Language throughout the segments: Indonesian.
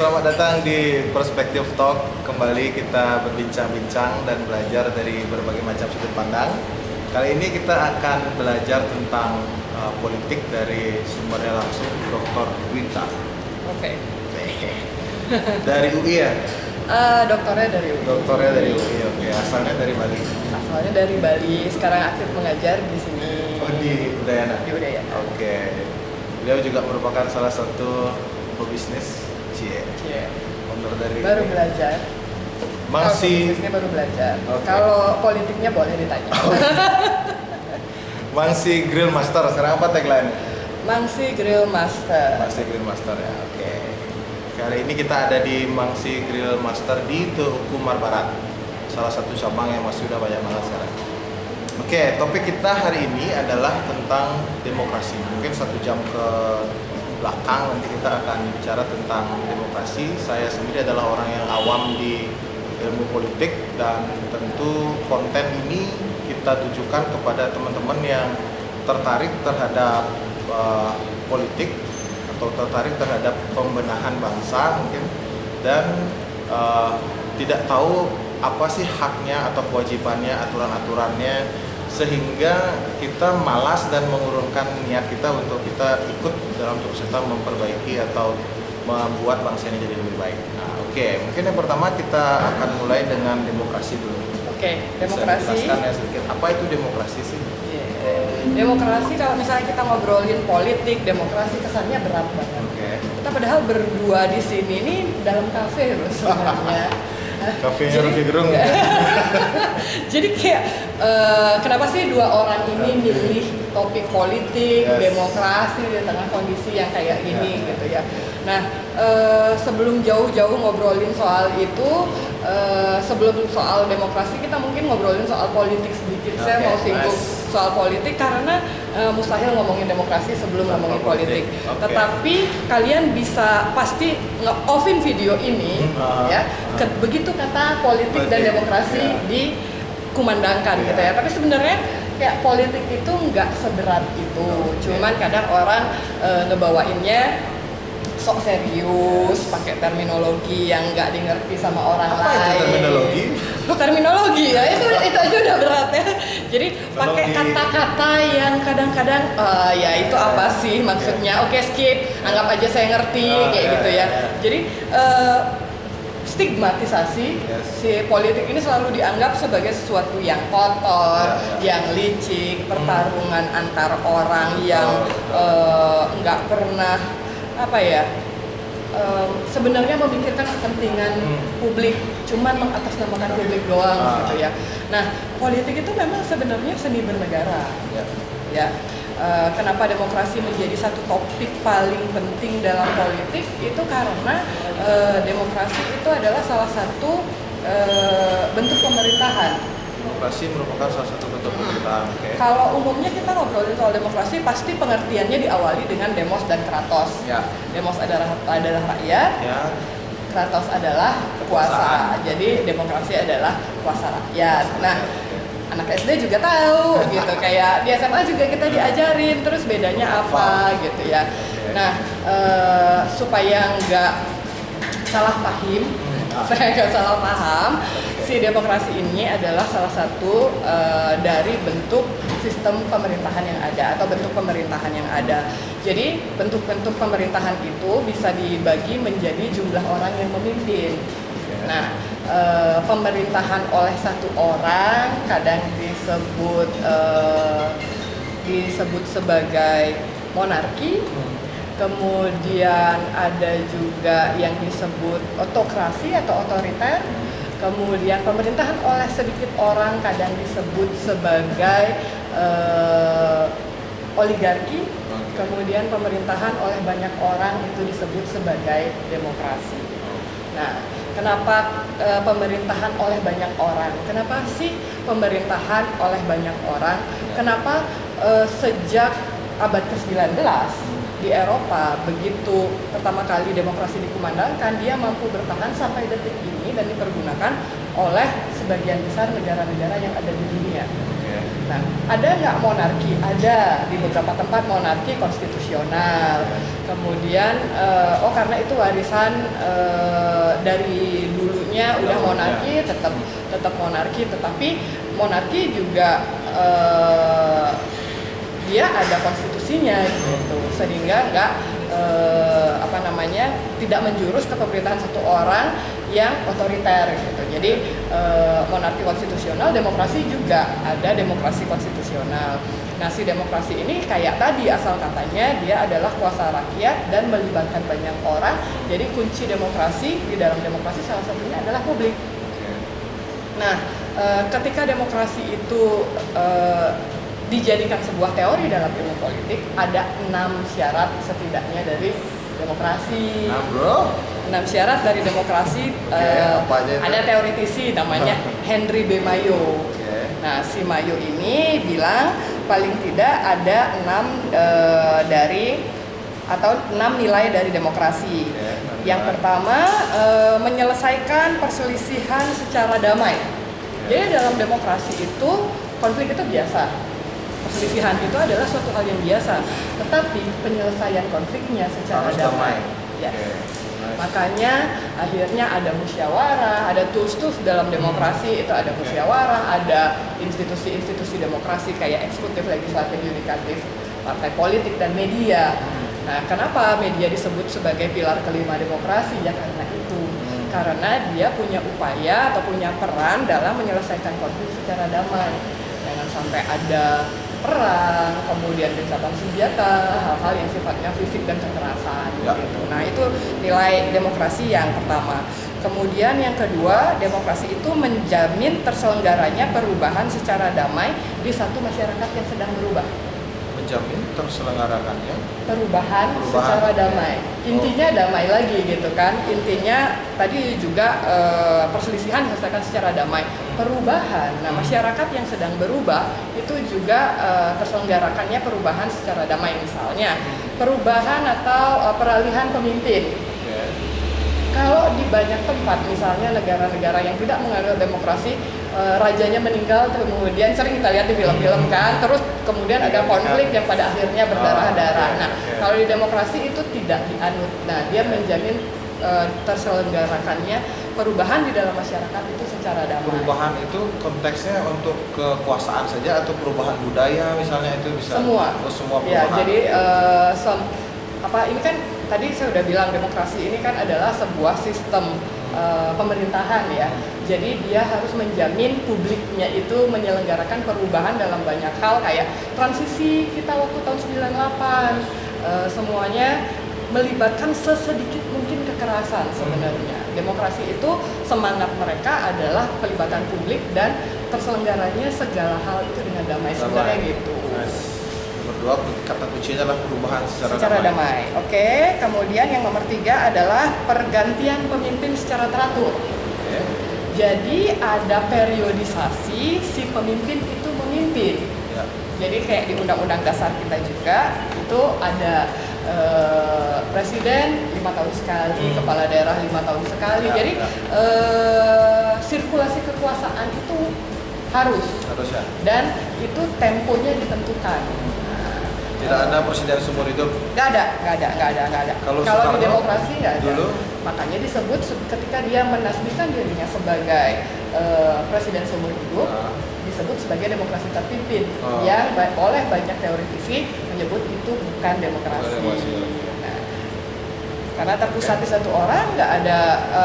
selamat datang di Perspektif Talk. Kembali kita berbincang-bincang dan belajar dari berbagai macam sudut pandang. Kali ini kita akan belajar tentang politik dari sumbernya langsung, Dr. Winta. Oke. Dari UI ya? Doktornya dari UI. Doktornya dari UI, oke. Asalnya dari Bali? Asalnya dari Bali, sekarang aktif mengajar di sini. Oh, di Udayana? Di Udayana. Oke. Beliau juga merupakan salah satu pebisnis. Iya. Founder dari Baru belajar. Mangsi. Bisnisnya baru belajar. Okay. Kalau politiknya boleh ditanya. Mangsi Grill Master. Sekarang apa tagline? Mangsi Grill Master. Mangsi Grill Master ya. Oke. Kali ini kita ada di Mangsi Grill Master di Teuku Umar Barat. Salah satu cabang yang masih udah banyak banget sekarang. Oke, topik kita hari ini adalah tentang demokrasi. Mungkin 1 jam ke belakang nanti kita akan bicara tentang demokrasi. Saya sendiri adalah orang yang awam di ilmu politik dan tentu konten ini kita tujukan kepada teman-teman yang tertarik terhadap politik atau tertarik terhadap pembenahan bangsa mungkin dan tidak tahu apa sih haknya atau kewajibannya, aturan-aturannya, sehingga kita malas dan mengurungkan niat kita untuk kita ikut dalam terus kita memperbaiki atau membuat bangsa ini jadi lebih baik. Nah, oke. Mungkin yang pertama kita akan mulai dengan demokrasi dulu. Oke, demokrasi. Bisa dijelaskan ya sedikit, apa itu demokrasi sih? Demokrasi kalau misalnya kita ngobrolin politik, demokrasi kesannya berat banget. Oke. Kita padahal berdua di sini ini dalam kafe loh sebenarnya. Kafenya Rocky Gerung. Jadi kayak kenapa sih 2 orang ini milih topik politik, demokrasi di tengah kondisi yang kayak gini gitu ya. Nah, sebelum jauh-jauh ngobrolin soal itu, sebelum soal demokrasi kita mungkin ngobrolin soal politik sedikit. Saya mau singgung soal politik karena mustahil ngomongin demokrasi sebelum ngomongin politik. Tetapi kalian bisa pasti nge-offin video ini ya. Begitu kata politik dan demokrasi dikumandangkan gitu ya. Tapi sebenarnya kayak politik itu nggak seberat itu. Cuman kadang orang ngebawainnya sok serius, pakai terminologi yang nggak dimengerti sama orang lain. Apa itu terminologi? Terminologi ya itu aja udah berat ya. Jadi pakai kata-kata yang kadang-kadang ya itu apa sih maksudnya? Oke, skip, anggap aja saya ngerti kayak gitu ya. Jadi stigmatisasi si politik ini selalu dianggap sebagai sesuatu yang kotor, yang licik, pertarungan antar orang yang nggak pernah sebenarnya memikirkan kepentingan publik, cuman mengatasnamakan publik doang gitu ya. Nah, politik itu memang sebenarnya seni bernegara. Ya. Kenapa demokrasi menjadi satu topik paling penting dalam politik itu karena demokrasi itu adalah salah satu bentuk pemerintahan. Demokrasi merupakan salah satu bentuk pemerintahan. Kalau umumnya kita ngobrolin soal demokrasi, pasti pengertiannya diawali dengan demos dan kratos. Demos adalah rakyat, kratos adalah kuasa. Jadi demokrasi adalah kuasa rakyat. Nah, anak SD juga tahu gitu, kayak di SMA juga kita diajarin, terus bedanya apa gitu ya. Nah, supaya nggak salah paham, si demokrasi ini adalah salah satu dari bentuk sistem pemerintahan yang ada atau bentuk pemerintahan yang ada. Jadi bentuk-bentuk pemerintahan itu bisa dibagi menjadi jumlah orang yang memimpin. Nah, pemerintahan oleh satu orang kadang disebut sebagai monarki. Kemudian ada juga yang disebut otokrasi atau otoriter. Kemudian pemerintahan oleh sedikit orang kadang disebut sebagai oligarki. Kemudian pemerintahan oleh banyak orang itu disebut sebagai demokrasi. Nah, kenapa pemerintahan oleh banyak orang? Kenapa sih pemerintahan oleh banyak orang? Kenapa sejak abad ke-19 di Eropa begitu pertama kali demokrasi dikumandangkan, dia mampu bertahan sampai detik ini dan dipergunakan oleh sebagian besar negara-negara yang ada di dunia. Nah, ada nggak monarki? Ada di beberapa tempat monarki konstitusional. Kemudian, karena itu warisan dari dulunya udah monarki, tetap monarki. Tetapi monarki juga dia ada konstitusinya gitu, sehingga nggak tidak menjurus ke pemerintahan satu orang yang otoriter gitu. Jadi monarki konstitusional, demokrasi juga ada demokrasi konstitusional. Nah, si demokrasi ini kayak tadi asal katanya dia adalah kuasa rakyat dan melibatkan banyak orang. Jadi kunci demokrasi di dalam demokrasi salah satunya adalah publik. Nah, ketika demokrasi itu dijadikan sebuah teori dalam ilmu politik, ada 6 syarat setidaknya dari demokrasi. 6 syarat dari demokrasi. Ada teoritisi namanya Henry B. Mayo. Nah, si Mayo ini bilang paling tidak ada 6 nilai dari demokrasi. Yang pertama, menyelesaikan perselisihan secara damai. Jadi dalam demokrasi itu konflik itu biasa. Perselisihan itu adalah suatu hal yang biasa, tetapi penyelesaian konfliknya secara damai. Makanya akhirnya ada musyawarah, ada tools-tools dalam demokrasi, itu ada musyawarah, ada institusi-institusi demokrasi kayak eksekutif, legislatif, yudikatif, partai politik, dan media. Nah, kenapa media disebut sebagai pilar kelima demokrasi? Ya karena itu. Karena dia punya upaya atau punya peran dalam menyelesaikan konflik secara damai. Jangan sampai ada perang, kemudian gencatan senjata, hal-hal yang sifatnya fisik dan kekerasan gitu. Nah, itu nilai demokrasi yang pertama. Kemudian yang kedua, demokrasi itu menjamin terselenggaranya perubahan secara damai di satu masyarakat yang sedang berubah. Menjamin terselenggarakannya perubahan secara damai. Intinya damai lagi gitu kan. Intinya tadi juga perselisihan diselesaikan secara damai. Perubahan. Nah, masyarakat yang sedang berubah itu juga terselenggarakannya perubahan secara damai, misalnya perubahan atau peralihan pemimpin. Kalau di banyak tempat, misalnya negara-negara yang tidak menganut demokrasi, rajanya meninggal, kemudian sering kita lihat di film-film kan, terus kemudian ada konflik yang pada akhirnya berdarah-darah. Nah, kalau di demokrasi itu tidak dianut. Nah, dia menjamin terselenggarakannya perubahan di dalam masyarakat itu secara damai. Perubahan itu konteksnya untuk kekuasaan saja atau perubahan budaya misalnya, itu bisa? Semua. Semua perubahan. Ya, jadi ini kan tadi saya udah bilang demokrasi ini kan adalah sebuah sistem pemerintahan ya. Jadi dia harus menjamin publiknya itu menyelenggarakan perubahan dalam banyak hal, kayak transisi kita waktu tahun 98, semuanya melibatkan sesedikit mungkin kekerasan sebenarnya. Demokrasi itu semangat mereka adalah pelibatan publik dan terselenggaranya segala hal itu dengan damai. Sebenarnya gitu. Berdua, kata kuncinya adalah perubahan secara damai. Oke, kemudian yang nomor 3 adalah pergantian pemimpin secara teratur. Jadi ada periodisasi si pemimpin itu memimpin. Jadi kayak di Undang-Undang Dasar kita juga itu ada presiden 5 tahun sekali, kepala daerah 5 tahun sekali. Jadi sirkulasi kekuasaan itu harus ya. Dan itu temponya ditentukan. Tidak ada presiden seumur hidup? Nggak ada. Kalau di demokrasi nggak ada. Dulu? Makanya disebut ketika dia menasbihkan dirinya sebagai presiden seumur hidup, disebut sebagai demokrasi terpimpin. Yang oleh banyak teoritisi menyebut itu bukan demokrasi. Nah, karena terpusat di satu orang, nggak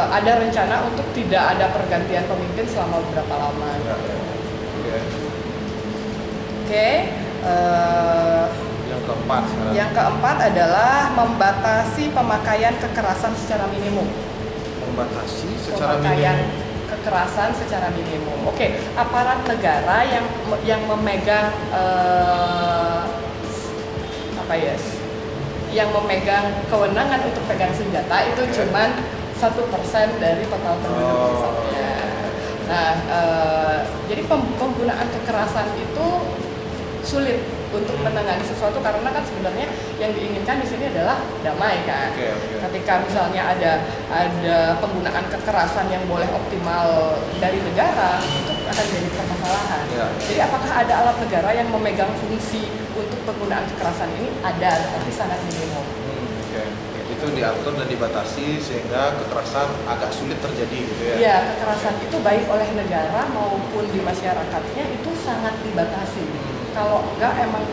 ada rencana untuk tidak ada pergantian pemimpin selama beberapa lama. Oke. Yang keempat adalah membatasi pemakaian kekerasan secara minimum. Membatasi secara pemakaian kekerasan secara minimum. Oke, aparat negara yang memegang yang memegang kewenangan untuk pegang senjata itu cuman 1% dari total penduduk misalnya. Nah, jadi penggunaan kekerasan itu sulit untuk menangani sesuatu karena kan sebenarnya yang diinginkan di sini adalah damai kan. Ketika misalnya ada penggunaan kekerasan yang boleh optimal dari negara, itu akan jadi permasalahan. Ya. Jadi apakah ada alat negara yang memegang fungsi untuk penggunaan kekerasan ini? Ada, tapi sangat minimum. Oke. Itu diatur dan dibatasi sehingga kekerasan agak sulit terjadi gitu ya. Iya, kekerasan itu baik oleh negara maupun di masyarakatnya itu sangat dibatasi. Kalau enggak emang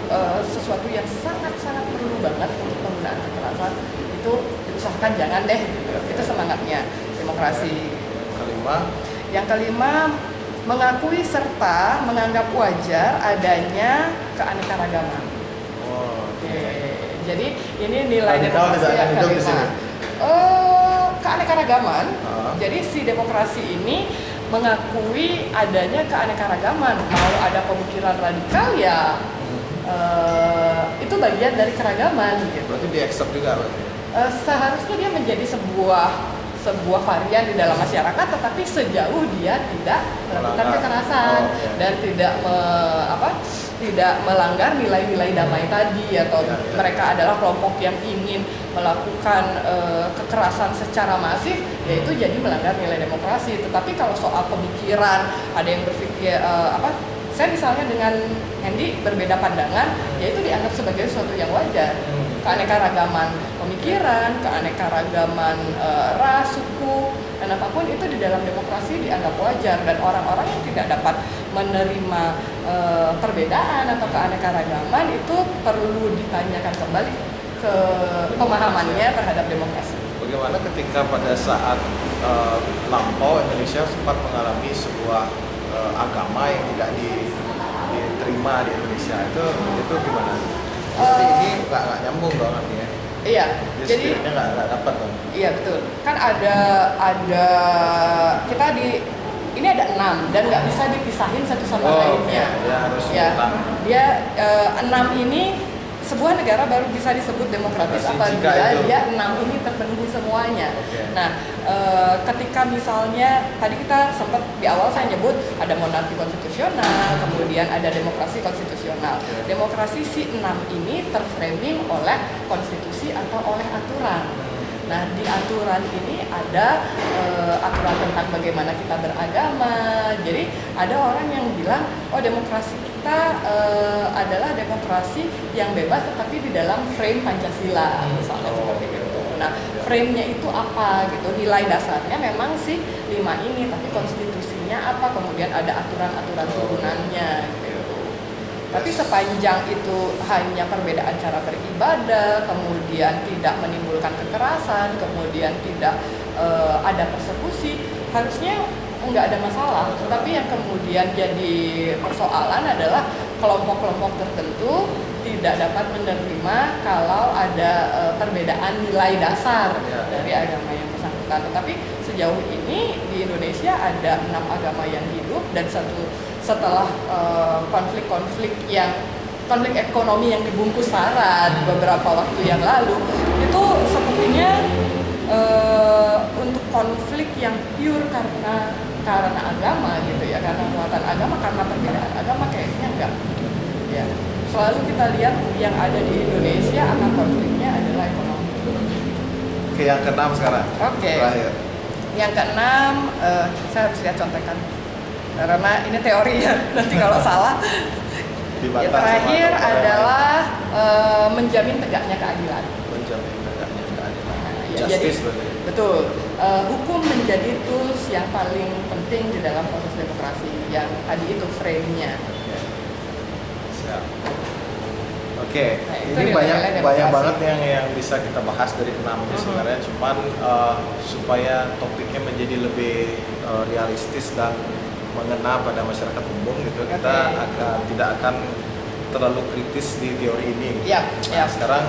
sesuatu yang sangat-sangat perlu banget untuk penggunaan kekerasan itu diusahakan jangan deh. Ya. Itu semangatnya demokrasi. Yang kelima, mengakui serta menganggap wajar adanya keanekaragaman. Oh, Oke. Jadi ini nilai radikal demokrasi tidak yang akan hidup di kelima. sini. Keanekaragaman. Jadi si demokrasi ini mengakui adanya keanekaragaman. Mau ada pemikiran radikal ya itu bagian dari keragaman gitu. Berarti di-accept juga berarti. Seharusnya dia menjadi sebuah varian di dalam masyarakat, tetapi sejauh dia tidak melakukan kekerasan dan tidak melanggar nilai-nilai damai tadi, atau mereka adalah kelompok yang ingin melakukan kekerasan secara masif, yaitu jadi melanggar nilai demokrasi. Tetapi kalau soal pemikiran, ada yang berpikir saya misalnya dengan Hendy berbeda pandangan, yaitu dianggap sebagai sesuatu yang wajar. Keanekaragaman pemikiran, keanekaragaman ras, suku, dan apapun itu di dalam demokrasi dianggap wajar, dan orang-orang yang tidak dapat menerima perbedaan atau keanekaragaman itu perlu ditanyakan kembali ke pemahamannya terhadap demokrasi. Bagaimana ketika pada saat lampau Indonesia sempat mengalami sebuah agama yang tidak diterima di Indonesia, itu gimana? Jadi ini nggak nyambung dong artinya. Iya. Jadi nggak dapat dong. Iya betul. Kan ada kita ini ada 6 dan nggak bisa dipisahin satu sama lainnya. Ya, harus dia 6 ini sebuah negara baru bisa disebut demokratis apabila dia 6 ini terpenuhi semuanya. Nah, ketika misalnya tadi kita sempat di awal saya nyebut ada monarki konstitusional, kemudian ada demokrasi konstitusional. Demokrasi si 6 ini terframing oleh konstitusi atau oleh aturan. Nah, di aturan ini ada aturan tentang bagaimana kita beragama. Jadi ada orang yang bilang, oh demokrasi kita adalah demokrasi yang bebas tetapi di dalam frame Pancasila, misalnya seperti itu. Nah, frame-nya itu apa gitu? Nilai dasarnya memang si 5 ini, tapi konstitusinya apa? Kemudian ada aturan-aturan turunannya gitu. Tapi sepanjang itu hanya perbedaan cara beribadah, kemudian tidak menimbulkan kekerasan, kemudian tidak ada persekusi, harusnya nggak ada masalah. Tetapi yang kemudian jadi persoalan adalah kelompok-kelompok tertentu tidak dapat menerima kalau ada perbedaan nilai dasar dari agama yang bersangkutan. Tetapi sejauh ini di Indonesia ada 6 agama yang hidup, dan setelah konflik ekonomi yang dibungkus syarat beberapa waktu yang lalu, itu sepertinya untuk konflik yang pure karena agama gitu ya, karena muatan agama, karena perbedaan agama kayaknya enggak. Ya, selalu kita lihat yang ada di Indonesia akar konfliknya adalah ekonomi. Oke, yang ke-6 sekarang. Oke. Terakhir. Yang ke-6 saya harus lihat contekan. Karena ini teori ya, nanti kalau salah. Yang terakhir adalah menjamin tegaknya keadilan. Menjamin tegaknya keadilan. Ya, jadi betul. Hukum menjadi tools yang paling penting di dalam proses demokrasi. Yang tadi itu frame-nya. Siap. Oke, Nah, ini banyak banget yang bisa kita bahas dari 6 ini sebenarnya. Cuman supaya topiknya menjadi lebih realistis dan mengena pada masyarakat umum gitu, kita tidak akan terlalu kritis di teori ini. Nah, sekarang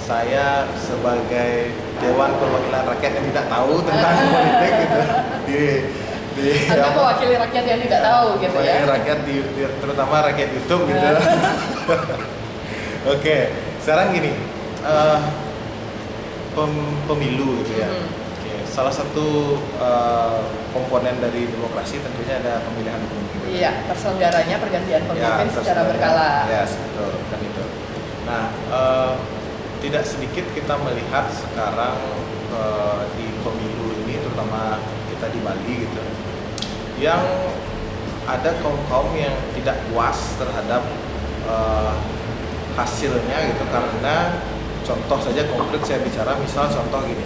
saya sebagai Dewan Perwakilan Rakyat yang tidak tahu tentang politik gitu, Anda mewakili rakyat yang tidak tahu gitu ya. Rakyat terutama rakyat YouTube gitu. Oke, sekarang gini, pemilu gitu ya. Salah satu komponen dari demokrasi tentunya ada pemilihan pemimpin. Iya, terselenggaranya pergantian pemimpin secara berkala. Ya, betul, kan itu. Nah, tidak sedikit kita melihat sekarang di pemilu ini, terutama kita di Bali gitu, yang ada kaum yang tidak puas terhadap hasilnya gitu, karena contoh saja konkret saya bicara, misal contoh gini,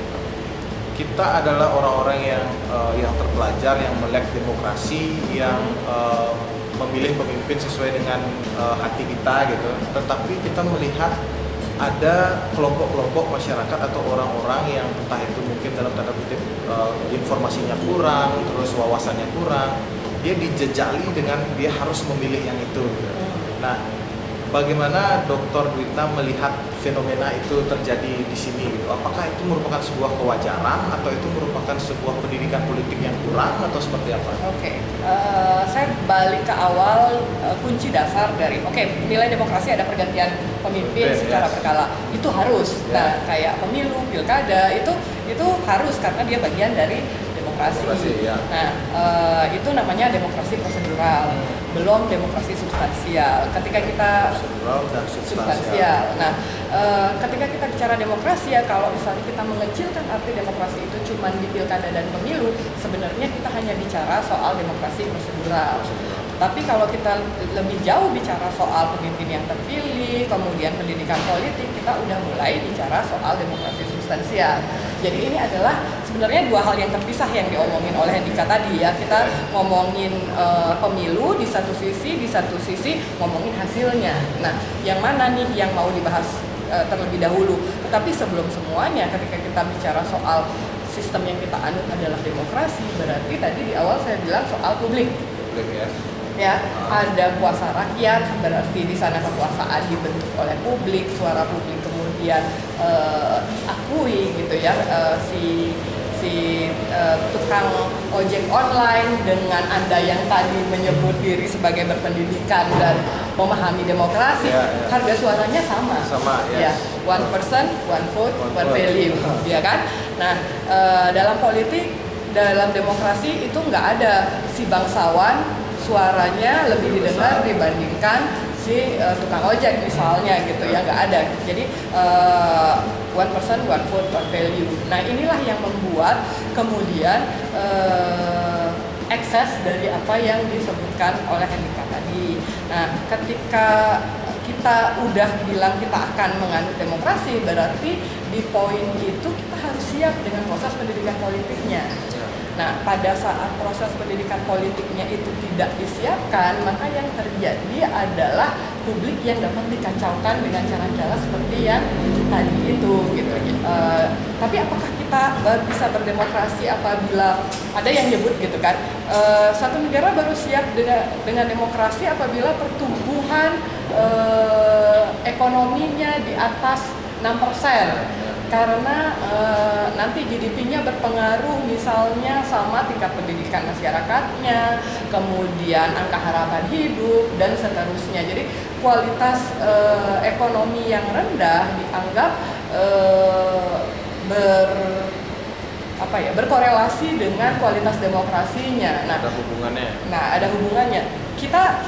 kita adalah orang-orang yang terpelajar, yang melek demokrasi, yang memilih pemimpin sesuai dengan hati kita gitu, tetapi kita melihat ada kelompok-kelompok masyarakat atau orang-orang yang entah itu mungkin dalam tanda kutip informasinya kurang, terus wawasannya kurang, dia dijejali dengan dia harus memilih yang itu. Nah, bagaimana Dr. Dwitna melihat fenomena itu terjadi di sini gitu? Apakah itu merupakan sebuah kewajaran atau itu merupakan sebuah pendidikan politik yang kurang atau seperti apa? Oke, saya balik ke awal, kunci dasar dari nilai demokrasi ada pergantian pemimpin secara berkala, itu harus. Nah, kayak pemilu, pilkada itu harus karena dia bagian dari demokrasi. Nah, itu namanya demokrasi prosedural, belum demokrasi substansial. Ketika kita prosedural dan substansial. Nah, ketika kita bicara demokrasi ya, kalau misalnya kita mengecilkan arti demokrasi itu cuma di pilkada dan pemilu, sebenarnya kita hanya bicara soal demokrasi prosedural. Tapi kalau kita lebih jauh bicara soal pemimpin yang terpilih, kemudian pendidikan politik, kita udah mulai bicara soal demokrasi substansial. Jadi ini adalah sebenarnya dua hal yang terpisah yang diomongin oleh Hendika tadi ya. Kita ngomongin pemilu di satu sisi ngomongin hasilnya. Nah, yang mana nih yang mau dibahas terlebih dahulu? Tapi sebelum semuanya, ketika kita bicara soal sistem yang kita anut adalah demokrasi, berarti tadi di awal saya bilang soal publik. Ya, ada kuasa rakyat, berarti di sana kekuasaan dibentuk oleh publik, suara publik kemudian akui gitu ya, si tukang ojek online dengan Anda yang tadi menyebut diri sebagai berpendidikan dan memahami demokrasi, harga suaranya sama ya, one person, one vote, one value, ya kan? Nah, dalam politik, dalam demokrasi itu nggak ada si bangsawan suaranya lebih didengar dibandingkan si tukang ojek misalnya gitu ya, nggak ada. Jadi one person, one vote, one value. Nah, inilah yang membuat kemudian ekses dari apa yang disebutkan oleh Hendika tadi. Nah, ketika kita udah bilang kita akan menganut demokrasi, berarti di poin itu kita harus siap dengan proses pendidikan politiknya. Nah, pada saat proses pendidikan politiknya itu tidak disiapkan, maka yang terjadi adalah publik yang dapat dikacaukan dengan cara-cara seperti yang tadi itu, gitu. Tapi apakah kita bisa berdemokrasi apabila ada yang nyebut gitu kan? Satu negara baru siap dengan demokrasi apabila pertumbuhan ekonominya di atas 6%. Karena nanti GDP-nya berpengaruh misalnya sama tingkat pendidikan masyarakatnya, kemudian angka harapan hidup, dan seterusnya. Jadi kualitas ekonomi yang rendah dianggap berkorelasi dengan kualitas demokrasinya. Nah, ada hubungannya. Ada hubungannya. Kita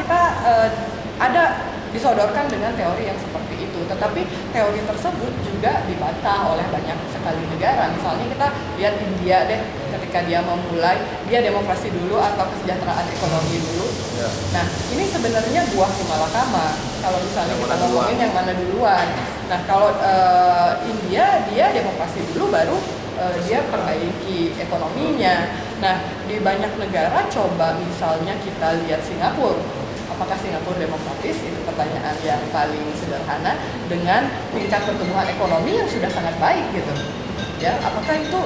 ada disodorkan dengan teori yang seperti itu, tetapi teori tersebut juga dibantah oleh banyak sekali negara. Misalnya kita lihat India deh, ketika dia memulai, dia demokrasi dulu atau kesejahteraan ekonomi dulu. Ya. Nah, ini sebenarnya buah si malakama. Kalau misalnya kita ngomongin yang mana duluan. Nah, kalau India, dia demokrasi dulu baru dia perbaiki ekonominya. Nah, di banyak negara coba misalnya kita lihat Singapura. Apakah Singapura demokratis? Itu pertanyaan yang paling sederhana dengan tingkat pertumbuhan ekonomi yang sudah sangat baik gitu. Ya, apakah itu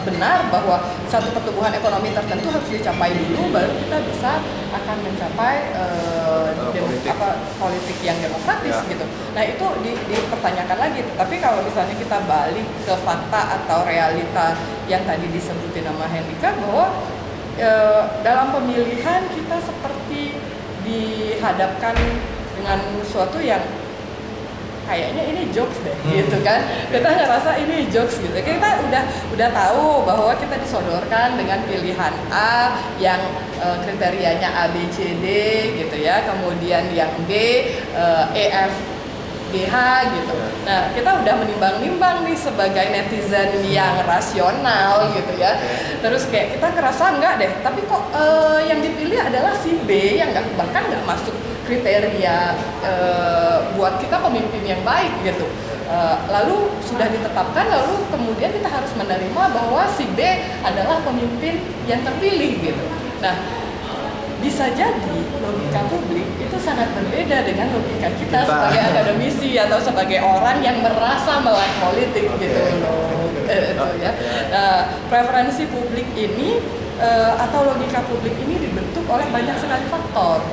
benar bahwa satu pertumbuhan ekonomi tertentu harus dicapai dulu baru kita bisa akan mencapai politik yang demokratis gitu. Nah, itu dipertanyakan lagi. Tapi kalau misalnya kita balik ke fakta atau realita yang tadi disebutin nama Hendika, bahwa dalam pemilihan kita seperti dihadapkan dengan sesuatu yang kayaknya ini jokes deh, gitu kan? Kita ngerasa ini jokes gitu. Kita udah tahu bahwa kita disodorkan dengan pilihan A yang kriterianya A, B, C, D gitu ya. Kemudian yang B, E, F, G GH gitu. Nah, kita udah menimbang-nimbang nih sebagai netizen yang rasional gitu ya. Terus kayak kita ngerasa enggak deh, tapi kok yang dipilih adalah si B yang bahkan nggak masuk kriteria buat kita pemimpin yang baik gitu. Lalu sudah ditetapkan, lalu kemudian kita harus menerima bahwa si B adalah pemimpin yang terpilih gitu. Nah, bisa jadi logika publik itu sangat berbeda dengan logika kita sebagai akademisi atau sebagai orang yang merasa melek politik gitu loh. Itu ya. Preferensi publik ini atau logika publik ini dibentuk oleh banyak sekali faktor.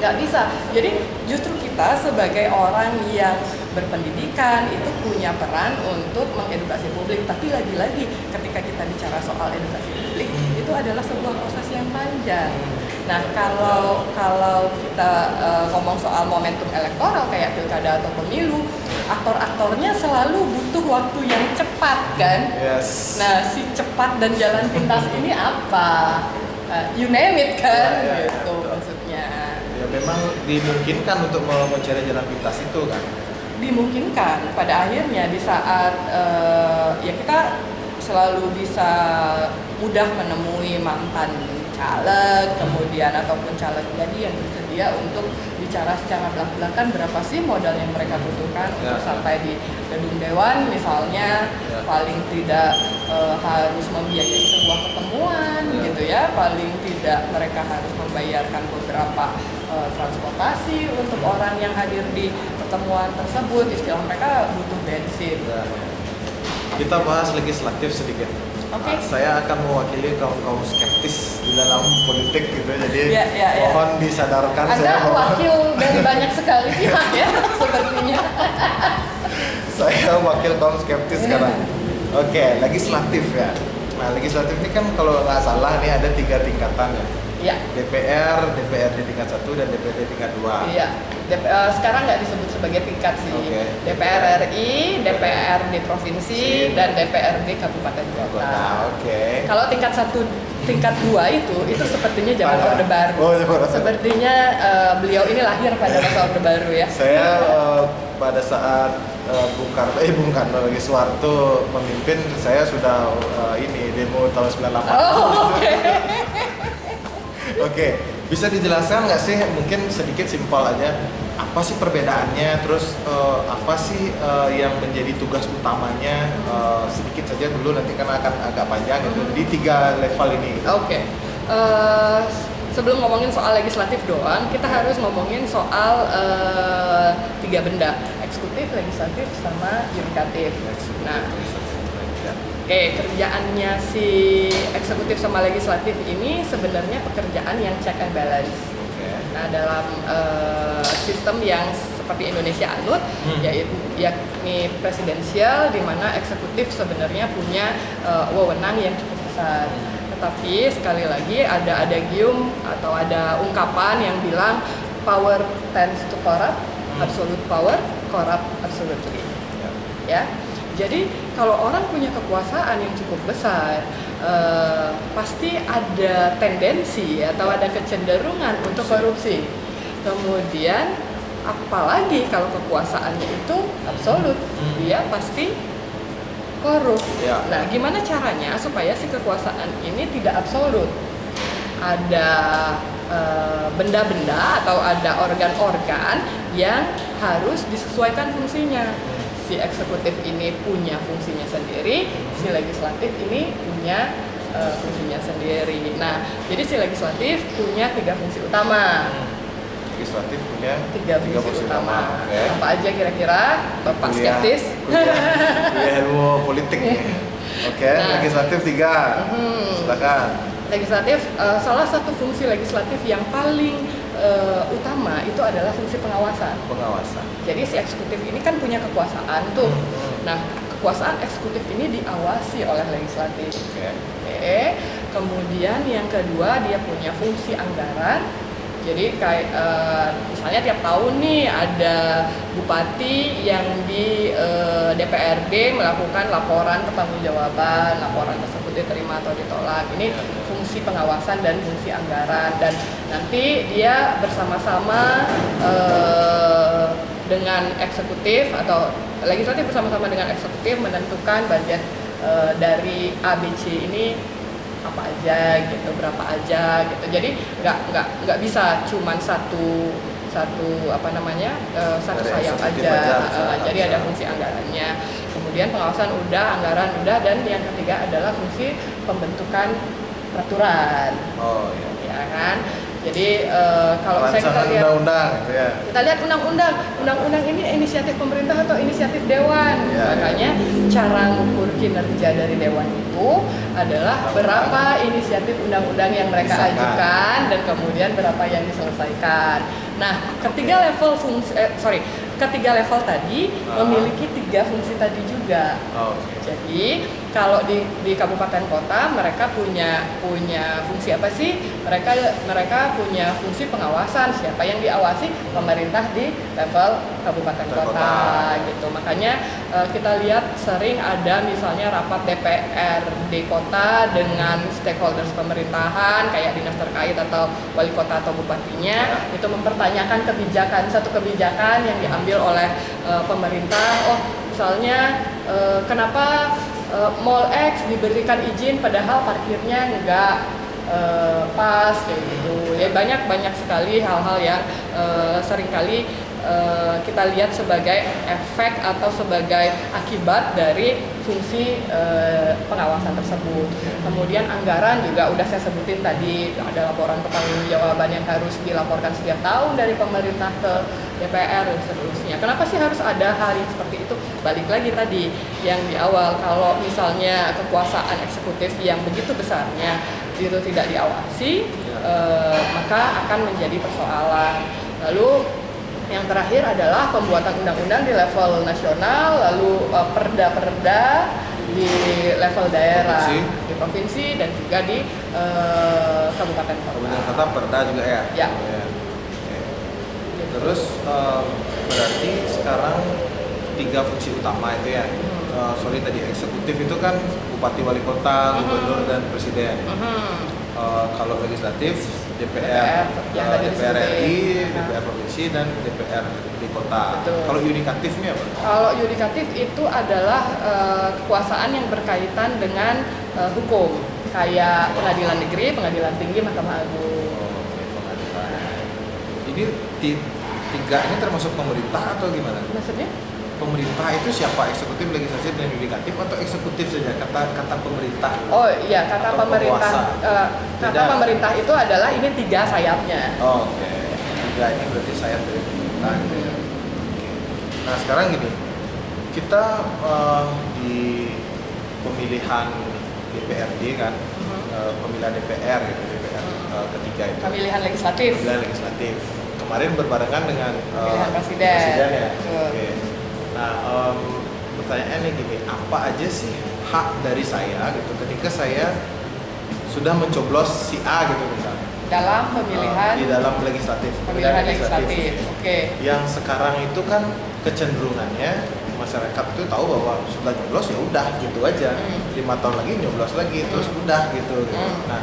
Nggak bisa. Jadi justru kita sebagai orang yang berpendidikan itu punya peran untuk mengedukasi publik. Tapi lagi-lagi ketika kita bicara soal edukasi publik itu adalah sebuah proses yang panjang. Nah, kalau kita ngomong soal momentum elektoral kayak pilkada atau pemilu, aktor-aktornya selalu butuh waktu yang cepat kan? Yes. Nah, si cepat dan jalan pintas ini apa? You name it kan? Gitu maksudnya. Ya memang dimungkinkan untuk mencari jalan pintas itu kan? Dimungkinkan. Pada akhirnya di saat ya kita selalu bisa mudah menemui mantan caleg, kemudian ataupun caleg jadi yang bersedia untuk bicara secara belak-belakan berapa sih modal yang mereka butuhkan untuk sampai di gedung dewan misalnya, paling tidak harus membiayai sebuah pertemuan gitu ya, paling tidak mereka harus membayarkan beberapa transportasi untuk orang yang hadir di pertemuan tersebut, istilah mereka butuh bensin. Kita bahas legislatif sedikit. Oke. Saya akan mewakili kaum skeptis di dalam politik gitu, jadi mohon disadarkan. Anda wakil dari banyak sekali pihak ya, sepertinya. Saya wakil kaum skeptis sekarang. Oke, legislatif ya. Nah, legislatif ini kan kalau nggak salah nih ada 3 tingkatan ya. Iya. DPR, DPRD tingkat 1 dan DPRD tingkat 2. Iya. Sekarang nggak disebut sebagai tingkat sih. DPR RI, DPRD provinsi, dan DPRD kabupaten kota. Kalau tingkat 1, tingkat 2 itu sepertinya zaman Orde Baru. Sepertinya beliau ini lahir pada masa Orde Baru ya. Saya pada saat Bung Karno lagi Soeharto memimpin, saya sudah ini demo tahun 98. Oke, bisa dijelaskan nggak sih, mungkin sedikit simpel aja, apa sih perbedaannya, terus apa sih yang menjadi tugas utamanya, sedikit saja dulu, nanti karena akan agak panjang gitu, di 3 level ini. Oke. Sebelum ngomongin soal legislatif doang, kita harus ngomongin soal 3 benda, eksekutif, legislatif, sama yudikatif. Nah, kerjaannya si eksekutif sama legislatif ini sebenarnya pekerjaan yang check and balance. Nah, dalam sistem yang seperti Indonesia anut, yakni presidensial, di mana eksekutif sebenarnya punya wewenang yang cukup besar. Tetapi sekali lagi ada adagium atau ada ungkapan yang bilang power tends to corrupt, absolute power corrupt absolutely. Ya. Jadi kalau orang punya kekuasaan yang cukup besar, pasti ada tendensi atau ada kecenderungan untuk korupsi. Kemudian apalagi kalau kekuasaannya itu absolut, dia pasti korup. Nah, gimana caranya supaya si kekuasaan ini tidak absolut? Ada benda-benda atau ada organ-organ yang harus disesuaikan fungsinya. Si eksekutif ini punya fungsinya sendiri, si legislatif ini punya fungsinya sendiri. Nah, jadi si legislatif punya 3 fungsi utama. Legislatif punya 3 fungsi utama. Apa aja kira-kira? Bapak skeptis? Kuliah ilmu politik. Legislatif 3. Silakan. Legislatif, salah satu fungsi legislatif yang paling utama itu adalah fungsi pengawasan. Jadi si eksekutif ini kan punya kekuasaan tuh. Nah, kekuasaan eksekutif ini diawasi oleh legislatif. Kemudian yang kedua, dia punya fungsi anggaran. Jadi kayak misalnya tiap tahun nih ada bupati yang di DPRD melakukan laporan pertanggungjawaban, laporan tersebut diterima atau ditolak. Ini fungsi pengawasan dan fungsi anggaran, dan nanti dia bersama-sama dengan eksekutif atau legislatif bersama-sama dengan eksekutif menentukan budget dari ABC ini apa aja gitu, berapa aja gitu. Jadi nggak bisa cuman satu satu Dari sayap eksekutif aja. aja, Jadi ada fungsi anggarannya, kemudian pengawasan udah, anggaran udah, dan yang ketiga adalah fungsi pembentukan peraturan. Oh iya. Ya kan? Jadi kalau misalnya kita Rancangan lihat undang-undang gitu ya. kita lihat undang-undang ini inisiatif pemerintah atau inisiatif dewan. Ya, Makanya cara mengukur kinerja dari dewan itu adalah berapa inisiatif undang-undang yang mereka Disahkan. ajukan dan kemudian berapa yang diselesaikan. Nah, ketiga level tadi memiliki 3 fungsi tadi juga. Oke. Jadi kalau di kabupaten kota mereka punya fungsi apa sih? Mereka punya fungsi pengawasan. Siapa yang diawasi? Pemerintah di level kabupaten kota gitu. Makanya kita lihat sering ada misalnya rapat DPRD kota dengan stakeholders pemerintahan kayak dinas terkait atau wali kota atau bupatinya, itu mempertanyakan satu kebijakan yang diambil oleh pemerintah. Misalnya kenapa Mall X diberikan izin padahal parkirnya nggak pas kayak gitu. Ya banyak sekali hal-hal yang seringkali kita lihat sebagai efek atau sebagai akibat dari fungsi pengawasan tersebut. Kemudian anggaran juga udah saya sebutin tadi, ada laporan pertanggungjawaban yang harus dilaporkan setiap tahun dari pemerintah ke DPR dan seterusnya. Kenapa sih harus ada hal yang seperti itu? Balik lagi tadi yang di awal, kalau misalnya kekuasaan eksekutif yang begitu besarnya itu tidak diawasi, maka akan menjadi persoalan. Lalu yang terakhir adalah pembuatan undang-undang di level nasional, lalu perda-perda di level daerah, di provinsi dan juga di kabupaten kota. Kabupaten kota perda juga ya. Ya. Oke. Terus berarti sekarang 3 fungsi utama itu ya. Tadi eksekutif itu kan bupati, wali kota, gubernur dan presiden. Kalau legislatif DPR DPR RI, DPR provinsi dan DPR di kota. Betul. Kalau yudikatifnya apa? Kalau yudikatif itu adalah kekuasaan yang berkaitan dengan hukum, kayak pengadilan negeri, pengadilan tinggi, Mahkamah Agung. Oke, pengadilan. Ini 3 ini termasuk pemerintah atau gimana? Maksudnya? Pemerintah itu siapa? Eksekutif, legislatif, dan yudikatif atau eksekutif saja kata pemerintah? Oh iya, kata Atau pemerintah. Kata Beda. pemerintah itu adalah ini 3 sayapnya. Oke. 3 ini berarti sayap dari pemerintah. Gitu ya. Oke. Nah sekarang gini, kita di pemilihan DPRD kan, pemilihan DPR gitu, DPR ketiga itu. Pemilihan legislatif. Pemilihan legislatif. Kemarin berbarengan dengan Pemilihan presiden. ya. Betul. Oke. Nah, pertanyaannya gini, apa aja sih hak dari saya gitu ketika saya sudah mencoblos si A gitu misalnya Dalam pemilihan di dalam legislatif, pemilihan legislatif. Oke. Yang sekarang itu kan kecenderungannya masyarakat itu tahu bahwa sudah nyoblos ya udah gitu aja, 5 tahun lagi nyoblos lagi terus udah gitu. Nah,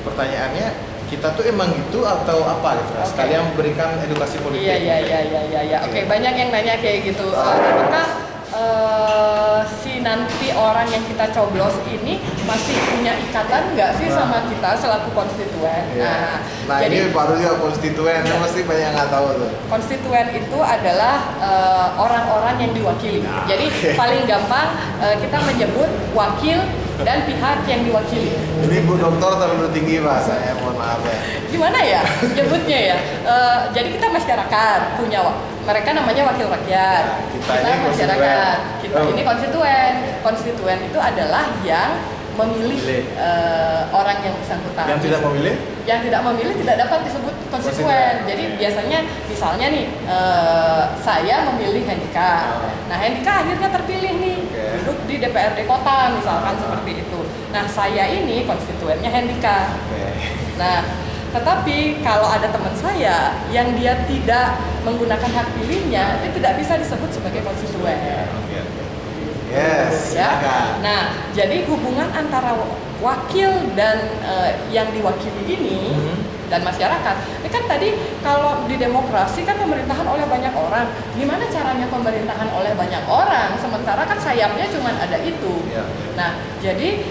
pertanyaannya kita tuh emang gitu atau apa gitu? Oke. Sekalian memberikan edukasi politik. Iya. Oke, banyak yang nanya kayak gitu. Apakah si nanti orang yang kita coblos ini masih punya ikatan nggak sih sama kita selaku konstituen? Iya. Nah jadi ini baru juga konstituen, pasti banyak yang nggak tahu tuh. konstituen itu adalah orang-orang yang diwakili. Jadi paling gampang kita menyebut wakil dan pihak yang diwakili. Ini Bu Dokter terlalu tinggi bahasanya, mohon maaf ya. Gimana ya nyebutnya ya? Jadi kita masyarakat punya mereka namanya wakil rakyat. Kita ini masyarakat. konstituen. Kita ini konstituen. Konstituen itu adalah yang memilih orang yang bersangkutan. Yang tidak memilih? Yang tidak memilih tidak dapat disebut konstituen. Jadi biasanya misalnya nih saya memilih Hendika. Nah Hendika akhirnya terpilih nih duduk di DPRD kota misalkan seperti itu. Nah saya ini konstituennya Hendika. Nah tetapi kalau ada teman saya yang dia tidak menggunakan hak pilihnya, dia tidak bisa disebut sebagai konstituen. Yes, ya. silakan. Nah, jadi hubungan antara wakil dan yang diwakili ini dan masyarakat. Ini kan tadi kalau di demokrasi kan pemerintahan oleh banyak orang. Gimana caranya pemerintahan oleh banyak orang? Sementara kan sayapnya cuma ada itu. Ya. Nah, jadi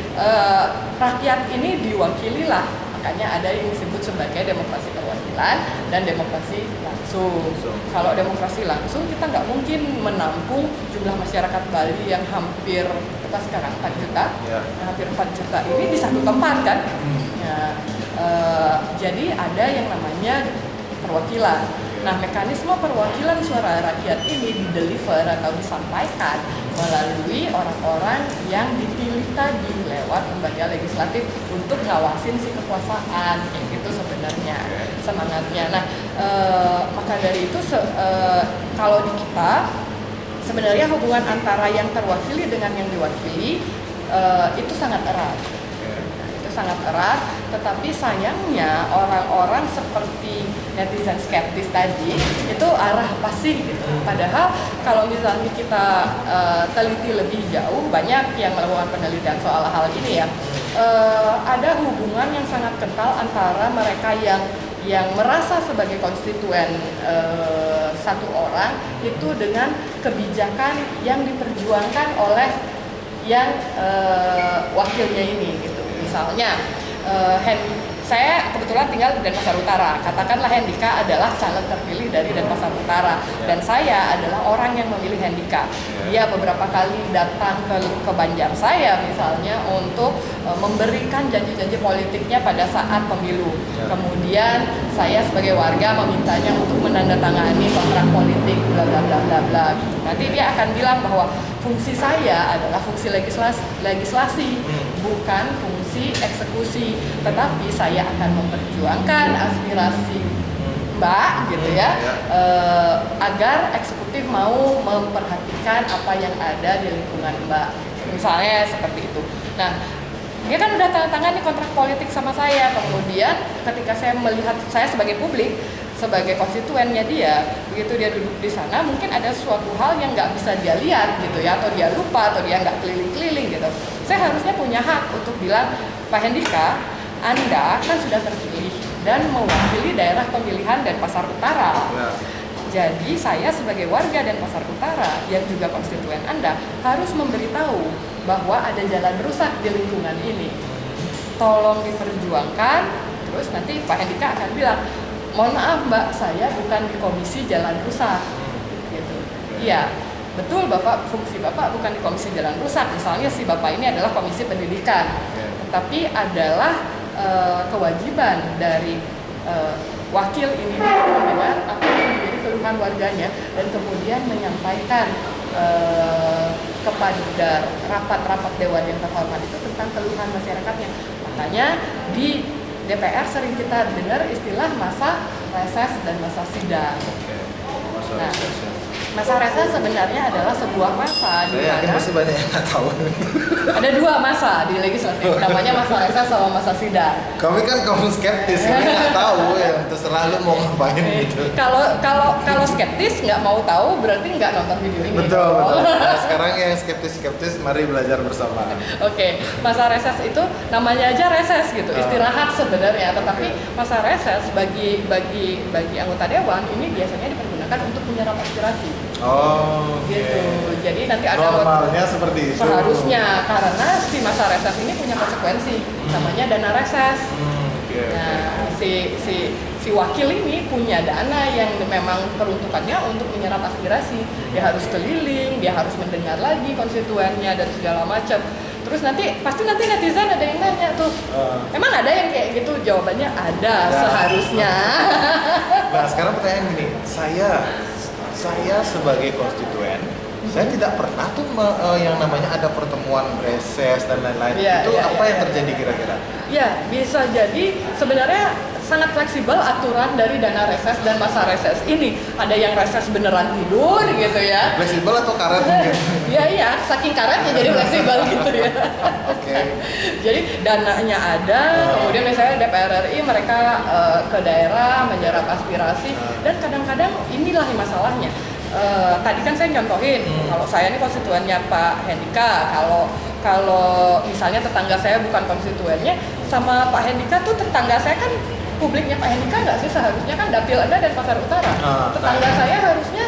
rakyat ini diwakililah. Makanya ada yang disebut sebagai demokrasi perwakilan dan demokrasi langsung. Kalau demokrasi langsung kita nggak mungkin menampung jumlah masyarakat Bali yang hampir kita sekarang 4 juta, hampir 4 juta ini di satu tempat kan. Ya, jadi ada yang namanya perwakilan. Nah, mekanisme perwakilan suara rakyat ini dideliver atau disampaikan melalui orang-orang yang dipilih tadi lewat lembaga legislatif untuk ngawasin si kekuasaan, kayak gitu sebenarnya semangatnya. Nah, maka dari itu kalau di kita sebenarnya hubungan antara yang terwakili dengan yang diwakili itu sangat erat. Sangat erat, tetapi sayangnya orang-orang seperti netizen skeptis tadi itu arah apa sih gitu. Padahal kalau misalnya kita teliti lebih jauh, banyak yang melakukan penelitian soal hal ini ya, ada hubungan yang sangat kental antara mereka yang merasa sebagai konstituen satu orang itu dengan kebijakan yang diperjuangkan oleh yang wakilnya ini gitu. Misalnya, saya kebetulan tinggal di Denpasar Utara. Katakanlah Hendika adalah caleg terpilih dari Denpasar Utara, dan saya adalah orang yang memilih Hendika. Dia beberapa kali datang ke Banjar saya misalnya untuk memberikan janji-janji politiknya pada saat pemilu. Kemudian saya sebagai warga memintanya untuk menandatangani kontrak politik, bla bla bla bla bla. Nanti dia akan bilang bahwa fungsi saya adalah fungsi legislasi, bukan fungsi eksekusi, tetapi saya akan memperjuangkan aspirasi Mbak gitu ya, agar eksekutif mau memperhatikan apa yang ada di lingkungan Mbak, misalnya seperti itu. Nah, dia kan udah tanda tangan nih kontrak politik sama saya. Kemudian ketika saya melihat saya sebagai publik, sebagai konstituennya dia, begitu dia duduk di sana, mungkin ada suatu hal yang nggak bisa dia lihat gitu ya, atau dia lupa, atau dia nggak keliling-keliling gitu. Saya harusnya punya hak untuk bilang, Pak Hendika, Anda kan sudah terpilih dan mewakili daerah pemilihan Denpasar Utara. Jadi saya sebagai warga Denpasar Utara yang juga konstituen Anda harus memberitahu bahwa ada jalan rusak di lingkungan ini. Tolong diperjuangkan. Terus nanti Pak Hendika akan bilang, mohon maaf Mbak, saya bukan di komisi jalan rusak. Gitu. Iya, betul Bapak, fungsi Bapak bukan di komisi jalan rusak. Misalnya si Bapak ini adalah komisi pendidikan, tetapi adalah kewajiban dari wakil ini mendengar apa yang menjadi keluhan warganya dan kemudian menyampaikan kepada rapat-rapat dewan yang terhormat itu tentang keluhan masyarakatnya. Makanya di DPR sering kita dengar istilah masa reses dan masa sidang. Nah, masa reses sebenarnya adalah sebuah masa di Saya yakin mana pasti banyak yang nggak tahu. ada dua masa di legislatif, namanya masa reses sama masa sidang. Kami kan kaum skeptis, kami nggak tahu ya, terserah lu mau ngapain gitu. Kalau skeptis nggak mau tahu berarti nggak nonton video ini. Betul. Nah, sekarang yang skeptis, mari belajar bersama. Oke, masa reses itu namanya aja reses gitu, istirahat sebenarnya. Tetapi masa reses bagi anggota dewan ini biasanya dipergunakan untuk menyerap aspirasi. Oh, gitu. Jadi nanti ada normalnya seperti itu. Seharusnya, karena si masa reses ini punya konsekuensi, namanya dana reses. Nah, si wakil ini punya dana yang memang peruntukannya untuk menyerap aspirasi. Dia harus keliling, dia harus mendengar lagi konstituennya dan segala macam. Terus pasti nanti netizen ada yang nanya tuh, emang ada yang kayak gitu? Jawabannya ada, seharusnya. Nah, sekarang pertanyaan gini, saya sebagai konstituen, saya tidak pernah tuh yang namanya ada pertemuan reses dan lain-lain. Itu apa yang terjadi kira-kira? Ya, bisa jadi sebenarnya sangat fleksibel aturan dari dana reses dan masa reses ini. Ada yang reses beneran tidur gitu ya. Fleksibel atau karet mungkin? Iya, saking karetnya jadi fleksibel gitu ya. Oke. Jadi dananya ada, kemudian misalnya DPR RI mereka ke daerah menyerap aspirasi, dan kadang-kadang inilah masalahnya. tadi kan saya contohin, kalau saya ini konstituennya Pak Hendika, kalau misalnya tetangga saya bukan konstituennya, sama Pak Hendika tuh tetangga saya kan publiknya Pak Hendika nggak sih, seharusnya kan Dapil Anda dan Pasar Utara. Tetangga saya harusnya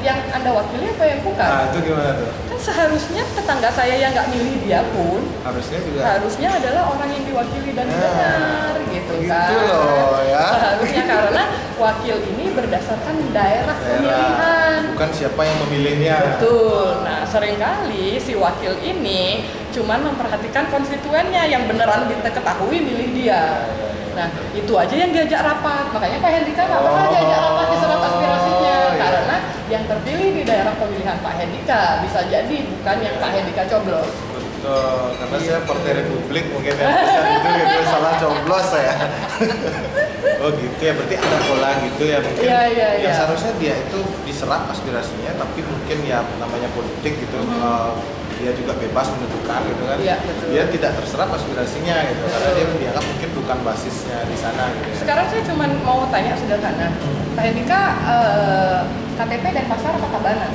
yang Anda wakili apa yang bukan? Nah, itu gimana tuh? Kan seharusnya tetangga saya yang nggak milih dia pun harusnya adalah orang yang diwakili dan benar gitu kan. Gitu loh ya. Seharusnya karena wakil ini berdasarkan daerah pemilihan. Bukan siapa yang memilihnya. Betul. Nah, seringkali si wakil ini cuman memperhatikan konstituennya yang beneran kita ketahui milih dia. Nah, itu aja yang diajak rapat. Makanya Pak Hendika nggak pernah diajak rapat di surat aspirasinya. Karena yang terpilih di daerah pemilihan Pak Hendika bisa jadi bukan yang Pak Hendika coblos. Betul, karena saya Partai Republik mungkin yang besar itu gitu, salah coblos saya. Oh gitu ya, berarti ada pola gitu ya mungkin. Yang seharusnya dia itu diserap aspirasinya, tapi mungkin ya namanya politik gitu. Dia juga bebas menentukan gitu kan. Dia tidak terserap aspirasinya gitu, karena dia dianggap mungkin bukan basisnya di sana gitu. Sekarang saya cuma mau tanya sederhana, Pak Hendika KTP dan pasar apa Tabanan?